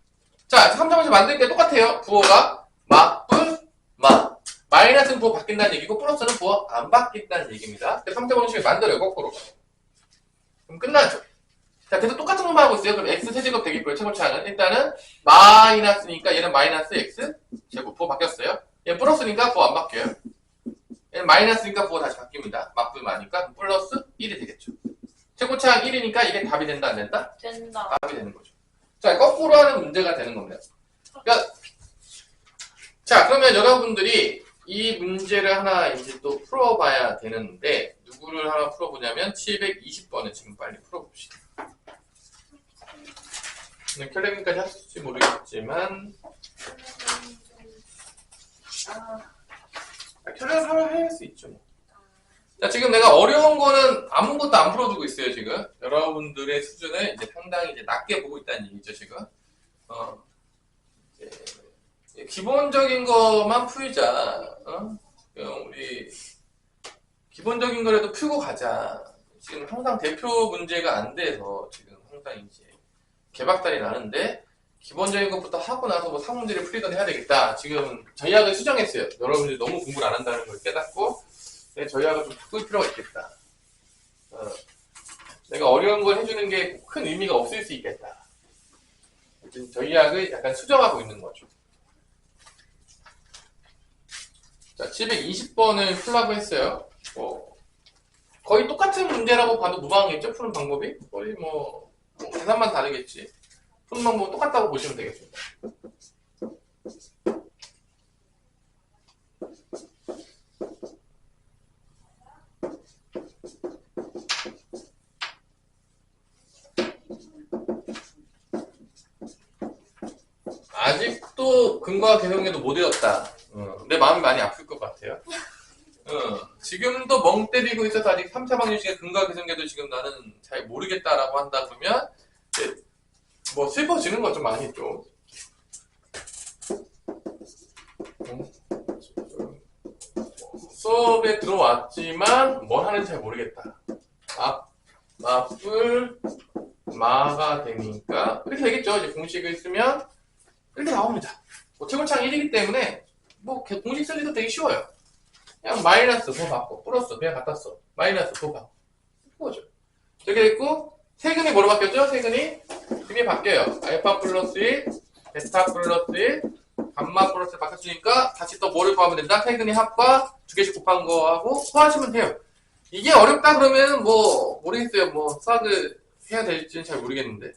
자, 3점에서 만들 때 똑같아요. 부호가 마, 뿔, 마. 마이너스는 부호 바뀐다는 얘기고 플러스는 부호 안 바뀐다는 얘기입니다. 3점 원식을 만들어요. 거꾸로. 그럼 끝나죠. 자, 계속 똑같은 것만 하고 있어요. 그럼 x 세제곱 되겠고요. 최고차는 일단은 마이너스니까 얘는 마이너스 x 제곱 부호 바뀌었어요. 얘는 플러스니까 부호 안 바뀌어요. 얘는 마이너스니까 부호 다시 바뀝니다. 맞불마니까 플러스 1이 되겠죠. 최고차항 1이니까 이게 답이 된다 안 된다? 된다. 답이 되는 거죠. 자, 거꾸로 하는 문제가 되는 겁니다. 그러니까 자, 그러면 여러분들이 이 문제를 하나 이제 또 풀어봐야 되는데 누구를 하나 풀어보냐면 720번을 지금 빨리 풀어봅시다. 켈레긴까지 하실지 모르겠지만 켈레긴 하면 할 수 있죠. 자, 지금 내가 어려운 거는 아무것도 안 풀어주고 있어요, 지금. 여러분들의 수준을 이제 상당히 이제 낮게 보고 있다는 얘기죠, 지금. 이제 기본적인 것만 풀자. 우리 기본적인 거라도 풀고 가자. 지금 항상 대표 문제가 안 돼서 지금 항상 이제 개박살이 나는데 기본적인 것부터 하고 나서 뭐 상문제를 풀리던 해야 되겠다. 지금 전략을 수정했어요. 여러분들이 너무 공부를 안 한다는 걸 깨닫고 전략을 좀 바꿀 필요가 있겠다. 내가 어려운 걸 해주는 게 큰 의미가 없을 수 있겠다. 지금 전략을 약간 수정하고 있는 거죠. 자, 720번을 풀라고 했어요. 거의 똑같은 문제라고 봐도 무방하겠죠? 푸는 방법이? 거의 뭐 계산만 다르겠지. 푸는 방법은 똑같다고 보시면 되겠습니다. 아직도 근거와 계산에도 못 외웠다. 내 마음이 많이 아플 것 같아요. 지금도 멍 때리고 있어서 아직 3차 방정식의 근거와 계산계도 지금 나는 잘 모르겠다라고 한다 그러면 뭐 슬퍼지는 거 좀 많이 좀. 수업에 들어왔지만 뭘 하는지 잘 모르겠다. 마뿔 마가 되니까 이렇게 되겠죠. 이제 공식을 쓰면 이렇게 나옵니다. 최고차항 1이기 때문에 뭐 공식 쓸 일도 되게 쉬워요. 그냥 마이너스 더 받고 플러스 그냥 갖다 써. 마이너스 더 받고 그거죠. 이렇게 됐고 세근이 뭐로 바뀌었죠? 세근이 금이 바뀌어요. 알파 플러스 1, 베타 플러스 1, 감마 플러스 1 바뀌었으니까 다시 또 뭐를 구하면 된다? 세근이 합과 두 개씩 곱한 거하고 구하시면 돼요. 이게 어렵다 그러면 뭐 모르겠어요. 뭐 수학을 해야 될지는 잘 모르겠는데.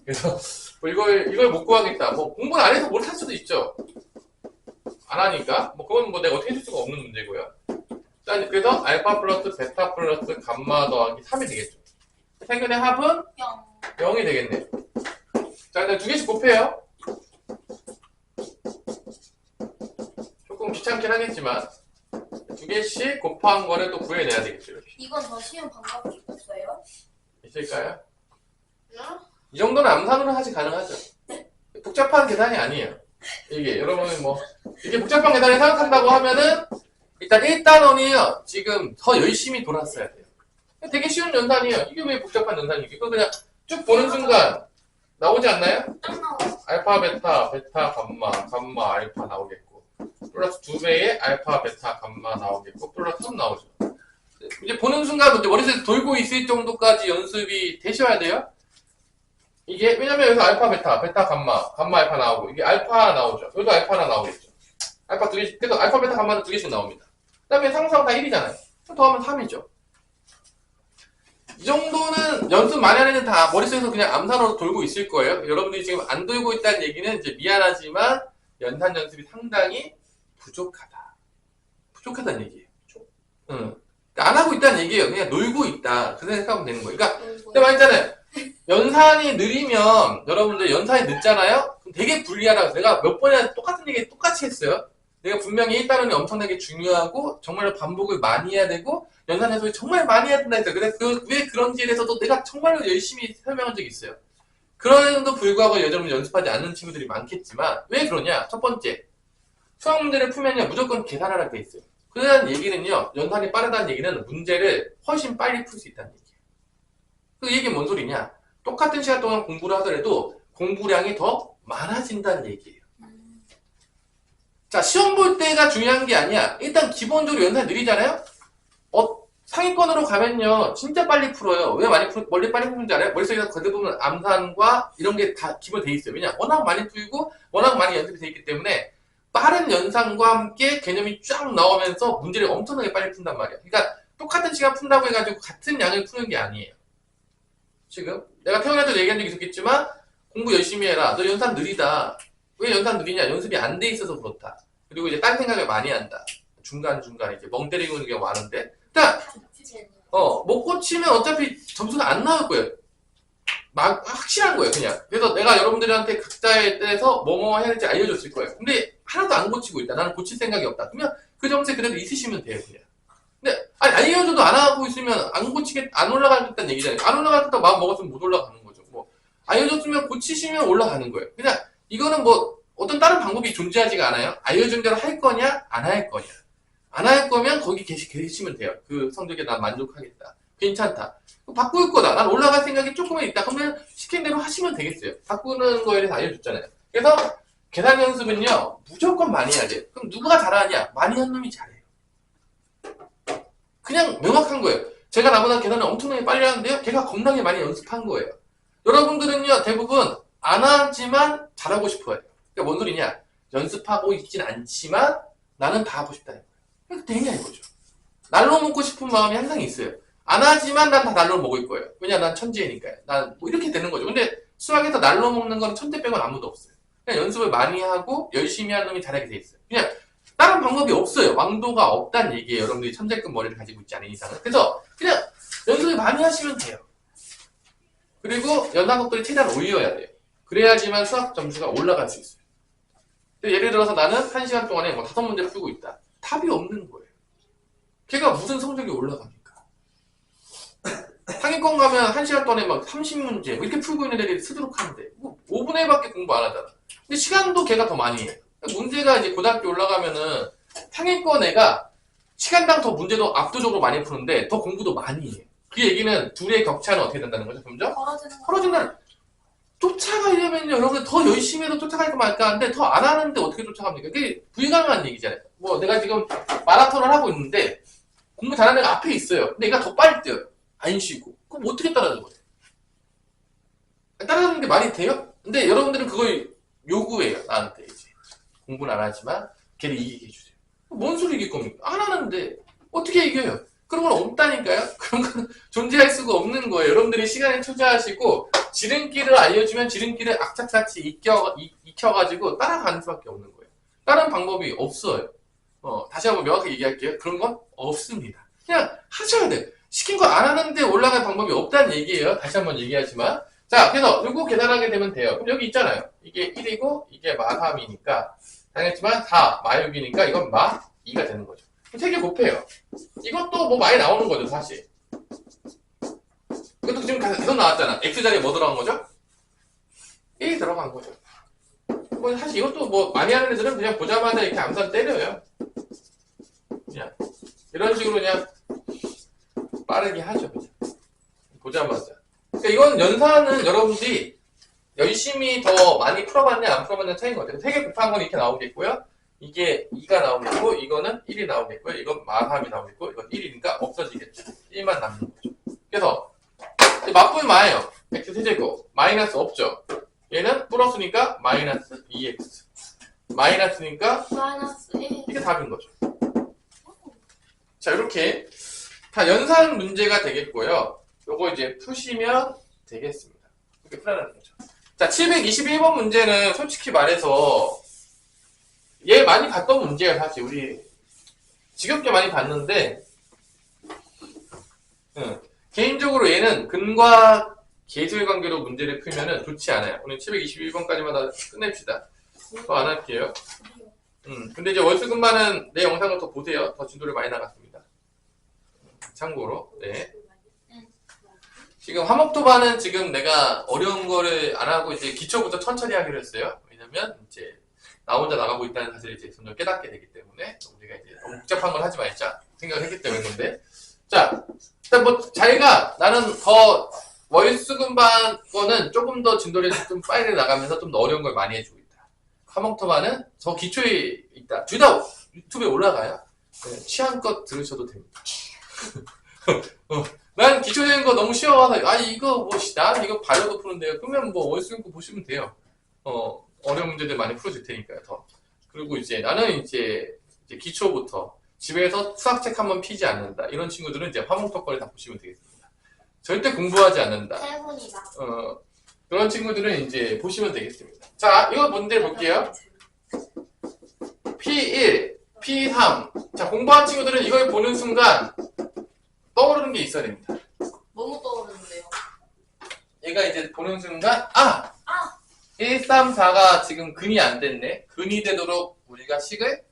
그래서 뭐 이걸 못 구하겠다. 뭐 공부를 안 해서 못할 수도 있죠. 안 하니까 뭐 그건 뭐 내가 어떻게 해줄 수가 없는 문제고요. 자, 그래서 알파 플러스 베타 플러스 감마 더하기 3이 되겠죠. 평균의 합은 0이 되겠네요. 자, 일단 두 개씩 곱해요. 조금 귀찮긴 하겠지만 두 개씩 곱한 거를 또 구해내야 되겠죠. 이렇게. 이건 더 쉬운 방법이 없어요? 있을까요? 이 정도는 암산으로 하지 가능하죠. 복잡한 계산이 아니에요. 이게 여러분이 뭐 이게 복잡한 계산을 생각한다고 하면은 일단 1단원이요. 지금 더 열심히 돌았어야 돼요. 되게 쉬운 연산이에요. 이게 왜 복잡한 연산이에요? 이거 그냥 쭉 보는 순간 나오지 않나요? 딱 나와. 알파 베타 베타 감마 감마 알파 나오겠고 플러스 2배의 알파 베타 감마 나오겠고 플러스 3 나오죠. 이제 보는 순간 이제 머릿속에 돌고 있을 정도까지 연습이 되셔야 돼요. 이게 왜냐면 여기서 알파 베타 베타 감마 감마 알파 나오고 이게 알파 나오죠. 여기도 알파 하나 나오겠죠. 알파 두 개씩, 그래서 알파 베타 감마는 두 개씩 나옵니다. 그 다음에 상수항 다 1이잖아요. 더하면 3이죠. 이 정도는 연습 많이 하는 다 머릿속에서 그냥 암산으로 돌고 있을 거예요. 여러분들이 지금 안 돌고 있다는 얘기는 이제 미안하지만 연산 연습이 상당히 부족하다. 부족하다는 얘기예요. 응. 안 하고 있다는 얘기예요. 그냥 놀고 있다. 그 생각하면 되는 거예요. 그러니까 근데 말했잖아요. 연산이 느리면 여러분들 연산이 늦잖아요? 그럼 되게 불리하다고 내가 몇 번이나 똑같은 얘기 똑같이 했어요. 내가 분명히 1단원이 엄청나게 중요하고 정말로 반복을 많이 해야 되고 연산 해석이 정말 많이 해야 된다 했어요. 그래서 왜 그런지에 대해서도 내가 정말로 열심히 설명한 적이 있어요. 그럼에도 불구하고 여러분 연습하지 않는 친구들이 많겠지만 왜 그러냐? 첫 번째, 수학 문제를 풀면요 무조건 계산하라고 돼 있어요. 그런 얘기는요 연산이 빠르다는 얘기는 문제를 훨씬 빨리 풀 수 있다는 얘기예요. 그 얘기는 뭔 소리냐? 똑같은 시간 동안 공부를 하더라도 공부량이 더 많아진다는 얘기예요. 자, 시험 볼 때가 중요한 게 아니야. 일단 기본적으로 연산이 느리잖아요? 상위권으로 가면요, 진짜 빨리 풀어요. 왜 멀리 빨리 푸는지 알아요? 머릿속에서 대부분 암산과 이런 게 다 기본 돼 있어요. 왜냐? 워낙 많이 풀고, 워낙 많이 연습이 돼 있기 때문에, 빠른 연산과 함께 개념이 쫙 나오면서 문제를 엄청나게 빨리 푼단 말이야. 그러니까, 똑같은 시간 푼다고 해가지고 같은 양을 푸는 게 아니에요. 지금, 내가 태어날 때 얘기한 적이 있었겠지만, 공부 열심히 해라. 너 연산 느리다. 왜 연산 느리냐? 연습이 안 돼 있어서 그렇다. 그리고 이제 딴 생각을 많이 한다. 중간중간에 이제 멍 때리고 있는 경우가 많은데. 일단, 못 고치면 어차피 점수가 안 나올 거예요. 확실한 거예요, 그냥. 그래서 내가 여러분들한테 각자에 대해서 뭐뭐 해야 될지 알려줬을 거예요. 근데 하나도 안 고치고 있다. 나는 고칠 생각이 없다. 그러면 그 점수에 그래도 있으시면 돼요, 그냥. 근데, 알려줘도 안 하고 있으면 안 올라가겠다는 얘기잖아요. 안 올라가겠다고 마음 먹었으면 못 올라가는 거죠. 뭐, 알려줬으면 고치시면 올라가는 거예요. 그냥, 이거는 뭐, 어떤 다른 방법이 존재하지가 않아요. 알려준 대로 할 거냐, 안 할 거냐. 안 할 거면 거기 계시면 돼요. 그 성적에 난 만족하겠다. 괜찮다. 바꿀 거다. 난 올라갈 생각이 조금은 있다. 그러면 시킨 대로 하시면 되겠어요. 바꾸는 거에 대해서 알려줬잖아요. 그래서 계산 연습은요, 무조건 많이 해야 돼요. 그럼 누가 잘하냐? 많이 한 놈이 잘해요. 그냥 명확한 거예요. 제가 나보다 계산을 엄청나게 빨리 하는데요. 걔가 겁나게 많이 연습한 거예요. 여러분들은요, 대부분 안 하지만 잘하고 싶어요. 그러니까 뭔 소리냐? 연습하고 있진 않지만 나는 다 하고 싶다. 그러니까 되냐 이거죠. 날로 먹고 싶은 마음이 항상 있어요. 안 하지만 난 다 날로 먹을 거예요. 왜냐, 난 천재니까요. 난 뭐 이렇게 되는 거죠. 근데 수학에서 날로 먹는 건 천재 빼고는 아무도 없어요. 그냥 연습을 많이 하고 열심히 하는 놈이 잘하게 돼 있어요. 그냥 다른 방법이 없어요. 왕도가 없다는 얘기예요. 여러분들이 천재급 머리를 가지고 있지 않은 이상은. 그래서 그냥 연습을 많이 하시면 돼요. 그리고 연산 속도를 최대한 올려야 돼요. 그래야지만 수학 점수가 올라갈 수 있어요. 예를 들어서 나는 1시간 동안에 뭐 5문제를 풀고 있다. 답이 없는 거예요. 걔가 무슨 성적이 올라갑니까? 상위권 가면 1시간 동안에 막 30문제 이렇게 풀고 있는 애들이 쓰도록 하는데 뭐 5분의 1밖에 공부 안 하잖아. 근데 시간도 걔가 더 많이 해. 문제가 이제 고등학교 올라가면은 상위권 애가 시간당 더 문제도 압도적으로 많이 푸는데 더 공부도 많이 해. 그 얘기는 둘의 격차는 어떻게 된다는 거죠? 점점? 벌어진다는. 쫓아가려면요, 여러분 더 열심히 해도 쫓아갈까 말까 하는데 더 안 하는데 어떻게 쫓아갑니까? 그게 불가능한 얘기잖아요. 뭐 내가 지금 마라톤을 하고 있는데 공부 잘하는 애가 앞에 있어요. 근데 얘가 더 빨리 뛰어요. 안 쉬고. 그럼 어떻게 따라가는 거예요? 따라가는 게 말이 돼요? 근데 여러분들은 그걸 요구해요. 나한테 이제. 공부는 안 하지만 걔를 이기게 해주세요. 뭔 소리 이길 겁니까? 안 하는데 어떻게 이겨요? 그런 건 없다니까요? 그런 건 존재할 수가 없는 거예요. 여러분들이 시간에 투자하시고 지름길을 알려주면 지름길을 악착같이 익혀가지고 따라가는 수밖에 없는 거예요. 다른 방법이 없어요. 다시 한번 명확하게 얘기할게요. 그런 건 없습니다. 그냥 하셔야 돼요. 시킨 거 안 하는데 올라갈 방법이 없다는 얘기예요. 다시 한번 얘기하지만. 자, 그래서 이거 계산하게 되면 돼요. 그럼 여기 있잖아요. 이게 1이고 이게 마3이니까 당했지만 4, 마6이니까 이건 마2가 되는 거죠. 3개 곱해요. 이것도 뭐 많이 나오는 거죠, 사실. 이것도 지금 계속 나왔잖아. X자리에 뭐 들어간 거죠? 1이 들어간 거죠. 뭐 사실 이것도 뭐 많이 하는 애들은 그냥 보자마자 이렇게 암산 때려요. 그냥 이런 식으로 그냥 빠르게 하죠. 그냥. 보자마자. 그러니까 이건 연산은 여러분들이 열심히 더 많이 풀어봤냐 안 풀어봤냐 차이인 것 같아요. 3개 곱한 건 이렇게 나오겠고요. 이게 2가 나오겠고 이거는 1이 나오겠고요. 이건 마3이 나오겠고 이건 1이니까 없어지겠죠. 1만 남는 거죠. 그래서 맞불 마예요. X세제곱 마이너스 없죠. 얘는 플러스니까 마이너스 2X 마이너스니까 마이너스 1. 이게 답인 거죠. 자, 이렇게 다 연산 문제가 되겠고요. 요거 이제 푸시면 되겠습니다. 이렇게 풀어내는 거죠. 자, 721번 문제는 솔직히 말해서 얘 많이 봤던 문제예요. 사실 우리 지겹게 많이 봤는데 개인적으로 얘는 근과 계수의 관계로 문제를 풀면은 좋지 않아요. 오늘 721번까지만 다 끝냅시다. 더 안 할게요. 근데 이제 월수근반은 내 영상을 더 보세요. 더 진도를 많이 나갔습니다. 참고로, 네. 지금 화목토반은 지금 내가 어려운 거를 안 하고 이제 기초부터 천천히 하기로 했어요. 왜냐면 이제 나 혼자 나가고 있다는 사실을 이제 점점 깨닫게 되기 때문에 우리가 이제 너무 복잡한 걸 하지 말자 생각을 했기 때문에. 근데 자, 일단 뭐 자기가 나는 더 월수금반 거는 조금 더 진도를 좀 빨리 나가면서 좀 더 어려운 걸 많이 해주고 있다. 화목토반은 저 기초에 있다. 둘 다 유튜브에 올라가요. 네, 취향껏 들으셔도 됩니다. 난 기초적인 거 너무 쉬워서 이거 뭐 난 이거 발로도 푸는데요. 그러면 뭐 월수금 거 보시면 돼요. 어려운 문제들 많이 풀어줄 테니까요. 더. 그리고 이제 나는 이제 기초부터 집에서 수학책 한번 피지 않는다. 이런 친구들은 이제 화목토 거를 다 보시면 되겠습니다. 절대 공부하지 않는다. 8분이다. 그런 친구들은 이제 보시면 되겠습니다. 자, 이거 문제 볼게요. P1, P3. 자, 공부한 친구들은 이걸 보는 순간 떠오르는 게 있어야 됩니다. 뭐뭐 떠오르는데요? 얘가 이제 보는 순간 1, 3, 4가 지금 근이 안 됐네. 근이 되도록 우리가 식을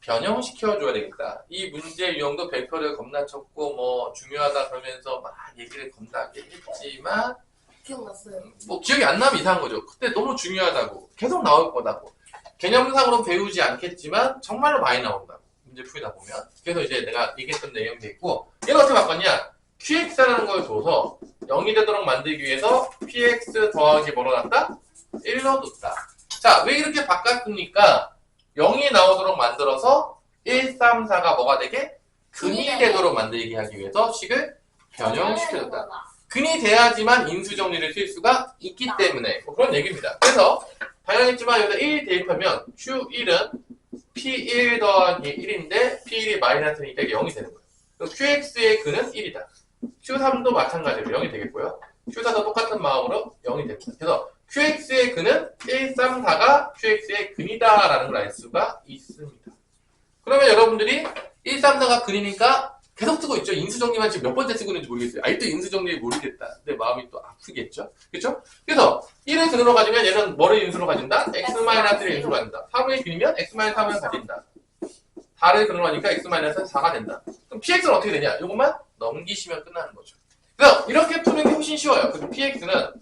변형시켜줘야 되겠다. 이 문제 유형도 별표를 겁나 쳤고 뭐 중요하다 그러면서 막 얘기를 겁나게 했지만 기억났어요. 뭐 기억이 안 나면 이상한 거죠. 그때 너무 중요하다고 계속 나올 거다고 개념상으로 배우지 않겠지만 정말로 많이 나온다고 문제 풀다 보면. 그래서 이제 내가 얘기했던 내용도 있고 얘를 어떻게 바꿨냐. QX라는 걸 줘서 0이 되도록 만들기 위해서 PX 더하기 뭐로 놨다? 1로 뒀다. 자, 왜 이렇게 바꿨습니까? 0이 나오도록 만들어서 1, 3, 4가 뭐가 되게? 근이 되도록 만들게 하기 위해서 식을 변형시켜줬다. 근이 돼야지만 인수정리를 쓸 수가 있기 때문에 뭐 그런 얘기입니다. 그래서 당연했지만 여기다 1 대입하면 Q1은 P1 더하기 1인데 P1이 마이너스니까 이게 0이 되는 거예요. 그래서 QX의 근은 1이다. Q3도 마찬가지로 0이 되겠고요. Q4도 똑같은 마음으로 0이 됩니다. 그래서 QX의 근은 1, 3, 4가 QX의 근이다 라는 걸 알 수가 있습니다. 그러면 여러분들이 1, 3, 4가 근이니까 계속 쓰고 있죠. 인수정리만 지금 몇 번째 쓰고 있는지 모르겠어요. 아직도 인수정리 모르겠다. 내 마음이 또 아프겠죠. 그렇죠? 그래서 1을 근으로 가지면 얘는 뭐를 인수로 가진다? X-를 인수로 가진다. 3의 근이면 X-3을 가진다. 4를 근으로 가니까 X-4가 된다. 그럼 PX는 어떻게 되냐? 이것만 넘기시면 끝나는 거죠. 그래서 이렇게 푸는 게 훨씬 쉬워요. 그럼 PX는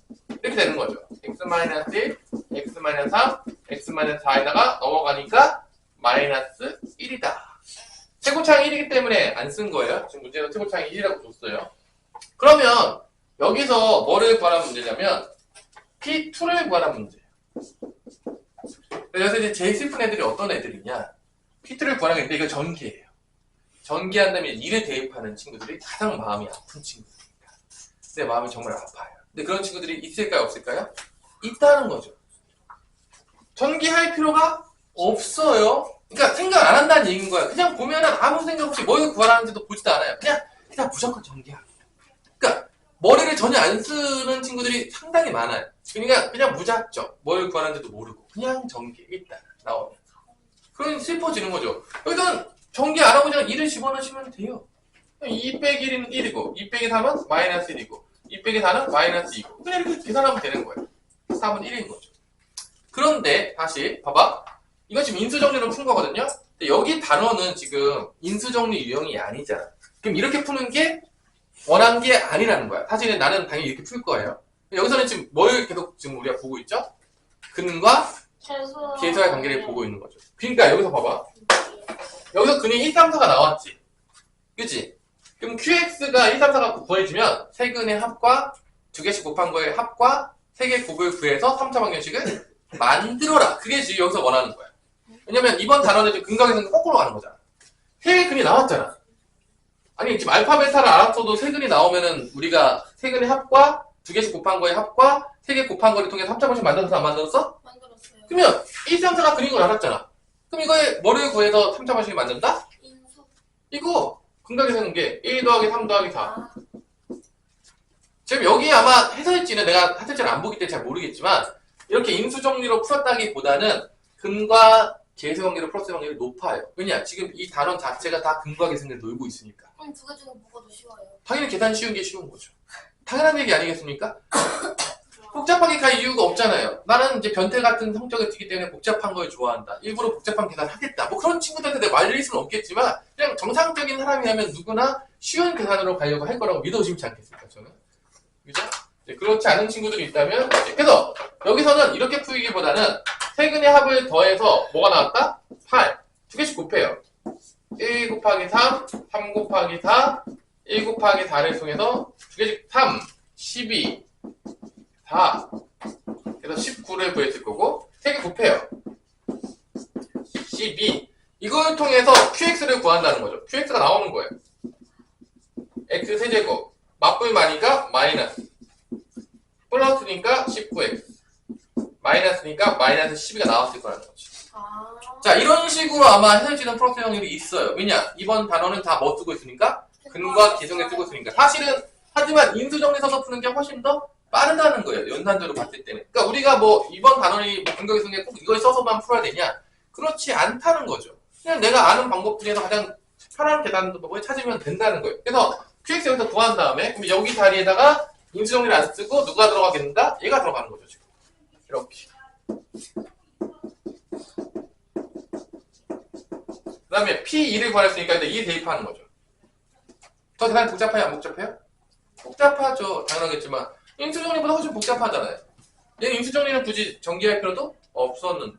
이렇게 되는 거죠. X-1, X-3, X-4에다가 넘어가니까 마이너스 1이다. 최고차항이 1이기 때문에 안 쓴 거예요. 지금 문제는 최고차항이 1이라고 줬어요. 그러면 여기서 뭐를 구하라는 문제냐면 P2를 구하라는 문제예요. 그래서 이제 제일 슬픈 애들이 어떤 애들이냐. P2를 구하라는 게 이거 전기예요. 전기한 다음에 1을 대입하는 친구들이 가장 마음이 아픈 친구들입니다. 내 마음이 정말 아파요. 근데 그런 친구들이 있을까요? 없을까요? 있다는 거죠. 전기할 필요가 없어요. 그러니까 생각 안 한다는 얘기인 거야. 그냥 보면은 아무 생각 없이 뭘 구하라는지도 보지도 않아요. 그냥 무조건 전기하기. 그러니까 머리를 전혀 안 쓰는 친구들이 상당히 많아요. 그러니까 그냥 무작정 뭘 구하는지도 모르고 그냥 전기 일단 나오면. 그럼 슬퍼지는 거죠. 여기서는 전기 알아보자면 2를 집어넣으시면 돼요. 2 빼기 1은 1이고 2 빼기 3은 마이너스 1이고 2 빼기 4는 마이너스 2고 그냥 이렇게 계산하면 되는 거예요. 3은 1인 거죠. 그런데 다시 봐봐. 이거 지금 인수정리로 푼 거거든요. 근데 여기 단어는 지금 인수정리 유형이 아니잖아. 그럼 이렇게 푸는 게 원한 게 아니라는 거야. 사실은 나는 당연히 이렇게 풀 거예요. 여기서는 지금 뭘 계속 지금 우리가 보고 있죠? 근과 계수의 관계를 보고 있는 거죠. 그러니까 여기서 봐봐. 여기서 근이 1, 3, 4가 나왔지. 그치? 그럼 QX가 1, 3, 4가 구해지면 세 근의 합과 두 개씩 곱한 거의 합과 세 개의 곱을 구해서 3차 방정식을 만들어라. 그게 지금 여기서 원하는 거야. 왜냐면 이번 단원은 지금 근과 계수는 거꾸로 가는 거잖아. 세 개의 근이 나왔잖아. 아니 지금 알파 베타를 알았어도 세 근이 나오면은 우리가 세 근의 합과 두 개씩 곱한 거의 합과 세 개 곱한 거를 통해서 3차 방정식 만들었어 안 만들었어? 만들었어요. 그러면 1, 3, 4가 근인 걸 알았잖아. 그럼 이거에 뭐를 구해서 3차 방정식을 만든다? 인수. 이거 근과 계수는 게 1 더하기 3 더하기 4. 아, 지금 여기 아마 해설지는 내가 해설지를 안 보기 때문에 잘 모르겠지만 이렇게 인수정리로 풀었다기보다는 근과 계수 관계로 플러스 관계를 높아요. 왜냐? 지금 이 단원 자체가 다 근과 계수를 놀고 있으니까. 그럼 두 개 중에 뭐가 더 쉬워요? 당연히 계산 쉬운 게 쉬운 거죠. 당연한 얘기 아니겠습니까? 복잡하게 갈 이유가 없잖아요. 나는 이제 변태 같은 성격을 띠기 때문에 복잡한 걸 좋아한다. 일부러 복잡한 계산을 하겠다. 뭐 그런 친구들한테 내가 말릴 수는 없겠지만 그냥 정상적인 사람이라면 누구나 쉬운 계산으로 가려고 할 거라고 믿어지지 않겠습니까? 저는. 그죠? 그렇지 않은 친구들이 있다면 그래서 여기서는 이렇게 풀기보다는 세 근의 합을 더해서 뭐가 나왔다? 8. 두 개씩 곱해요. 1 곱하기 3, 3 곱하기 4, 1 곱하기 4를 통해서 두 개씩 3, 12, 4. 그래서 19를 구했을 거고 세 개 곱해요. 12. 이걸 통해서 QX를 구한다는 거죠. QX가 나오는 거예요. X 세제곱 맞불마니까 마이너스 플러스니까 19X 마이너스니까 마이너스 12가 나왔을 거라는 거지. 아, 자 이런 식으로 아마 해설지는 플러스 확률이 있어요. 왜냐? 이번 단어는 다 뭐 쓰고 있으니까? 근과 계성에 쓰고 있으니까. 사실은 하지만 인수정리서서 푸는 게 훨씬 더 빠르다는 거예요. 연산적으로 봤을 때는. 그러니까 우리가 뭐 이번 단원이 뭐 근과 계성에 꼭 이걸 써서만 풀어야 되냐? 그렇지 않다는 거죠. 그냥 내가 아는 방법 중에서 가장 편한 계산 방법을 찾으면 된다는 거예요. 그래서 QX 여기서 구한 다음에 그럼 여기 자리에다가 인수정리를 안 쓰고 누가 들어가겠는가? 얘가 들어가는 거죠 지금. 이렇게. 그 다음에 P2를 구했으니까 일단 2 대입하는 거죠. 더 대단히 복잡해요? 안 복잡해요? 복잡하죠. 당연하겠지만 인수정리보다 훨씬 복잡하잖아요. 얘는 인수정리는 굳이 전개할 필요도 없었는데.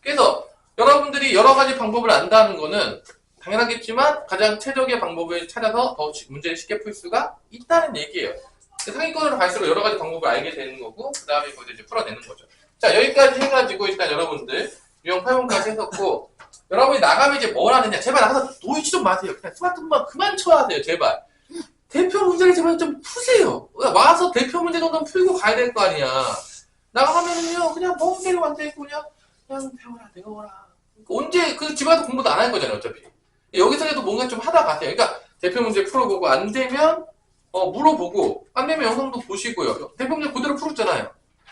그래서 여러분들이 여러 가지 방법을 안다는 거는 당연하겠지만 가장 최적의 방법을 찾아서 더 문제를 쉽게 풀 수가 있다는 얘기예요. 상위권으로 갈수록 여러 가지 방법을 알게 되는 거고 그 다음에 그걸 이제 풀어내는 거죠. 자 여기까지 해가지고 일단 여러분들 유형 8번까지 했었고 여러분이 나가면 이제 뭘 하느냐 제발 나가서 노이치 좀 마세요. 그냥 스마트폰만 그만 쳐야 돼요. 제발. 대표 문제를 제발 좀 푸세요. 와서 대표 문제 정도는 풀고 가야 될 거 아니야. 나가면은요 그냥 멍게로 앉아있고 그냥 배워라 배워라. 언제 그 집안에서 공부도 안 할 거잖아요 어차피. 여기서라도 뭔가 좀 하다 가세요. 그러니까 대표 문제 풀어보고 안 되면 물어보고 안 되면 영상도 보시고요. 대표 문제 그대로 풀었잖아요.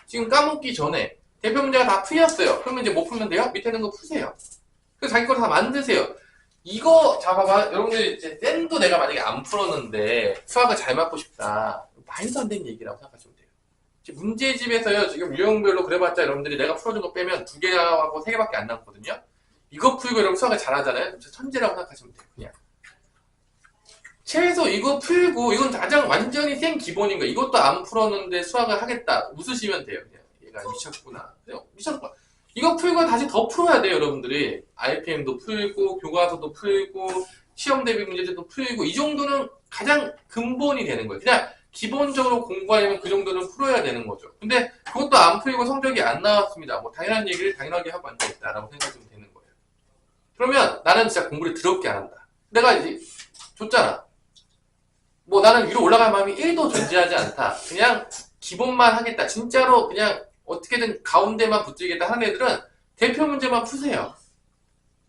지금 까먹기 전에 대표 문제가 다 풀렸어요. 그러면 이제 뭐 풀면 돼요? 밑에 있는 거 푸세요. 그래서 자기 거를 다 만드세요. 이거 잡아봐. 여러분들 이제 쌤도 내가 만약에 안 풀었는데 수학을 잘 맞고 싶다. 말도 안 되는 얘기라고 생각하시면 돼요. 지금 문제집에서요. 지금 유형별로 그래봤자 여러분들이 내가 풀어준 거 빼면 2개하고 3개밖에 안 남거든요. 이거 풀고 여러분 수학을 잘하잖아요. 천재라고 생각하시면 돼요. 그냥. 최소 이거 풀고 이건 가장 완전히 생 기본인 거예요. 이것도 안 풀었는데 수학을 하겠다. 웃으시면 돼요. 그냥 얘가 미쳤구나. 미쳤구나. 이거 풀고 다시 더 풀어야 돼요, 여러분들이. RPM도 풀고, 교과서도 풀고, 시험 대비 문제들도 풀고, 이 정도는 가장 근본이 되는 거예요. 그냥 기본적으로 공부하려면 그 정도는 풀어야 되는 거죠. 근데 그것도 안 풀고 성적이 안 나왔습니다. 뭐 당연한 얘기를 당연하게 하고 앉아있다라고 생각하시면 되는 거예요. 그러면 나는 진짜 공부를 더럽게 안 한다. 내가 이제 줬잖아. 뭐 나는 위로 올라갈 마음이 1도 존재하지 않다. 그냥 기본만 하겠다. 진짜로 그냥 어떻게든 가운데만 붙들겠다 하는 애들은 대표 문제만 푸세요.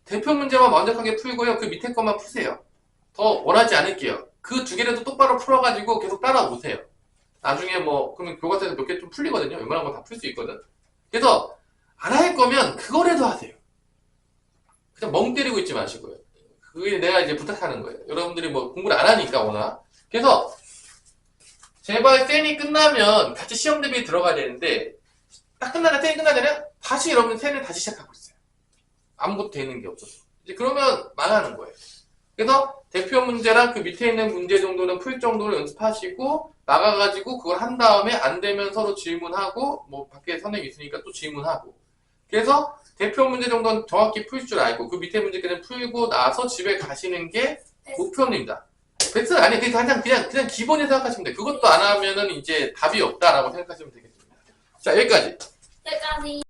대표 문제만 완벽하게 풀고요. 그 밑에 것만 푸세요. 더 원하지 않을게요. 그 두 개라도 똑바로 풀어가지고 계속 따라오세요. 나중에 뭐 그러면 교과서에서 몇 개 좀 풀리거든요. 웬만한 거 다 풀 수 있거든. 그래서 안 할 거면 그거라도 하세요. 그냥 멍 때리고 있지 마시고요. 그게 내가 이제 부탁하는 거예요. 여러분들이 뭐 공부를 안 하니까 워낙. 그래서 제발 텐이 끝나면 같이 시험 대비에 들어가야 되는데 딱 텐이 끝나잖아요. 다시 여러분들 텐을 다시 시작하고 있어요. 아무것도 되는 게 없어서. 이제 그러면 망하는 거예요. 그래서 대표 문제랑 그 밑에 있는 문제 정도는 풀 정도로 연습하시고 나가가지고 그걸 한 다음에 안 되면 서로 질문하고 뭐 밖에 선생님 있으니까 또 질문하고 그래서 대표 문제 정도는 정확히 풀 줄 알고 그 밑에 문제까지 풀고 나서 집에 가시는 게 목표입니다. 베스트는 아니에요. 그냥 기본이 생각하시면 돼요. 그것도 안 하면은 이제 답이 없다라고 생각하시면 되겠습니다. 자, 여기까지. 여기까지.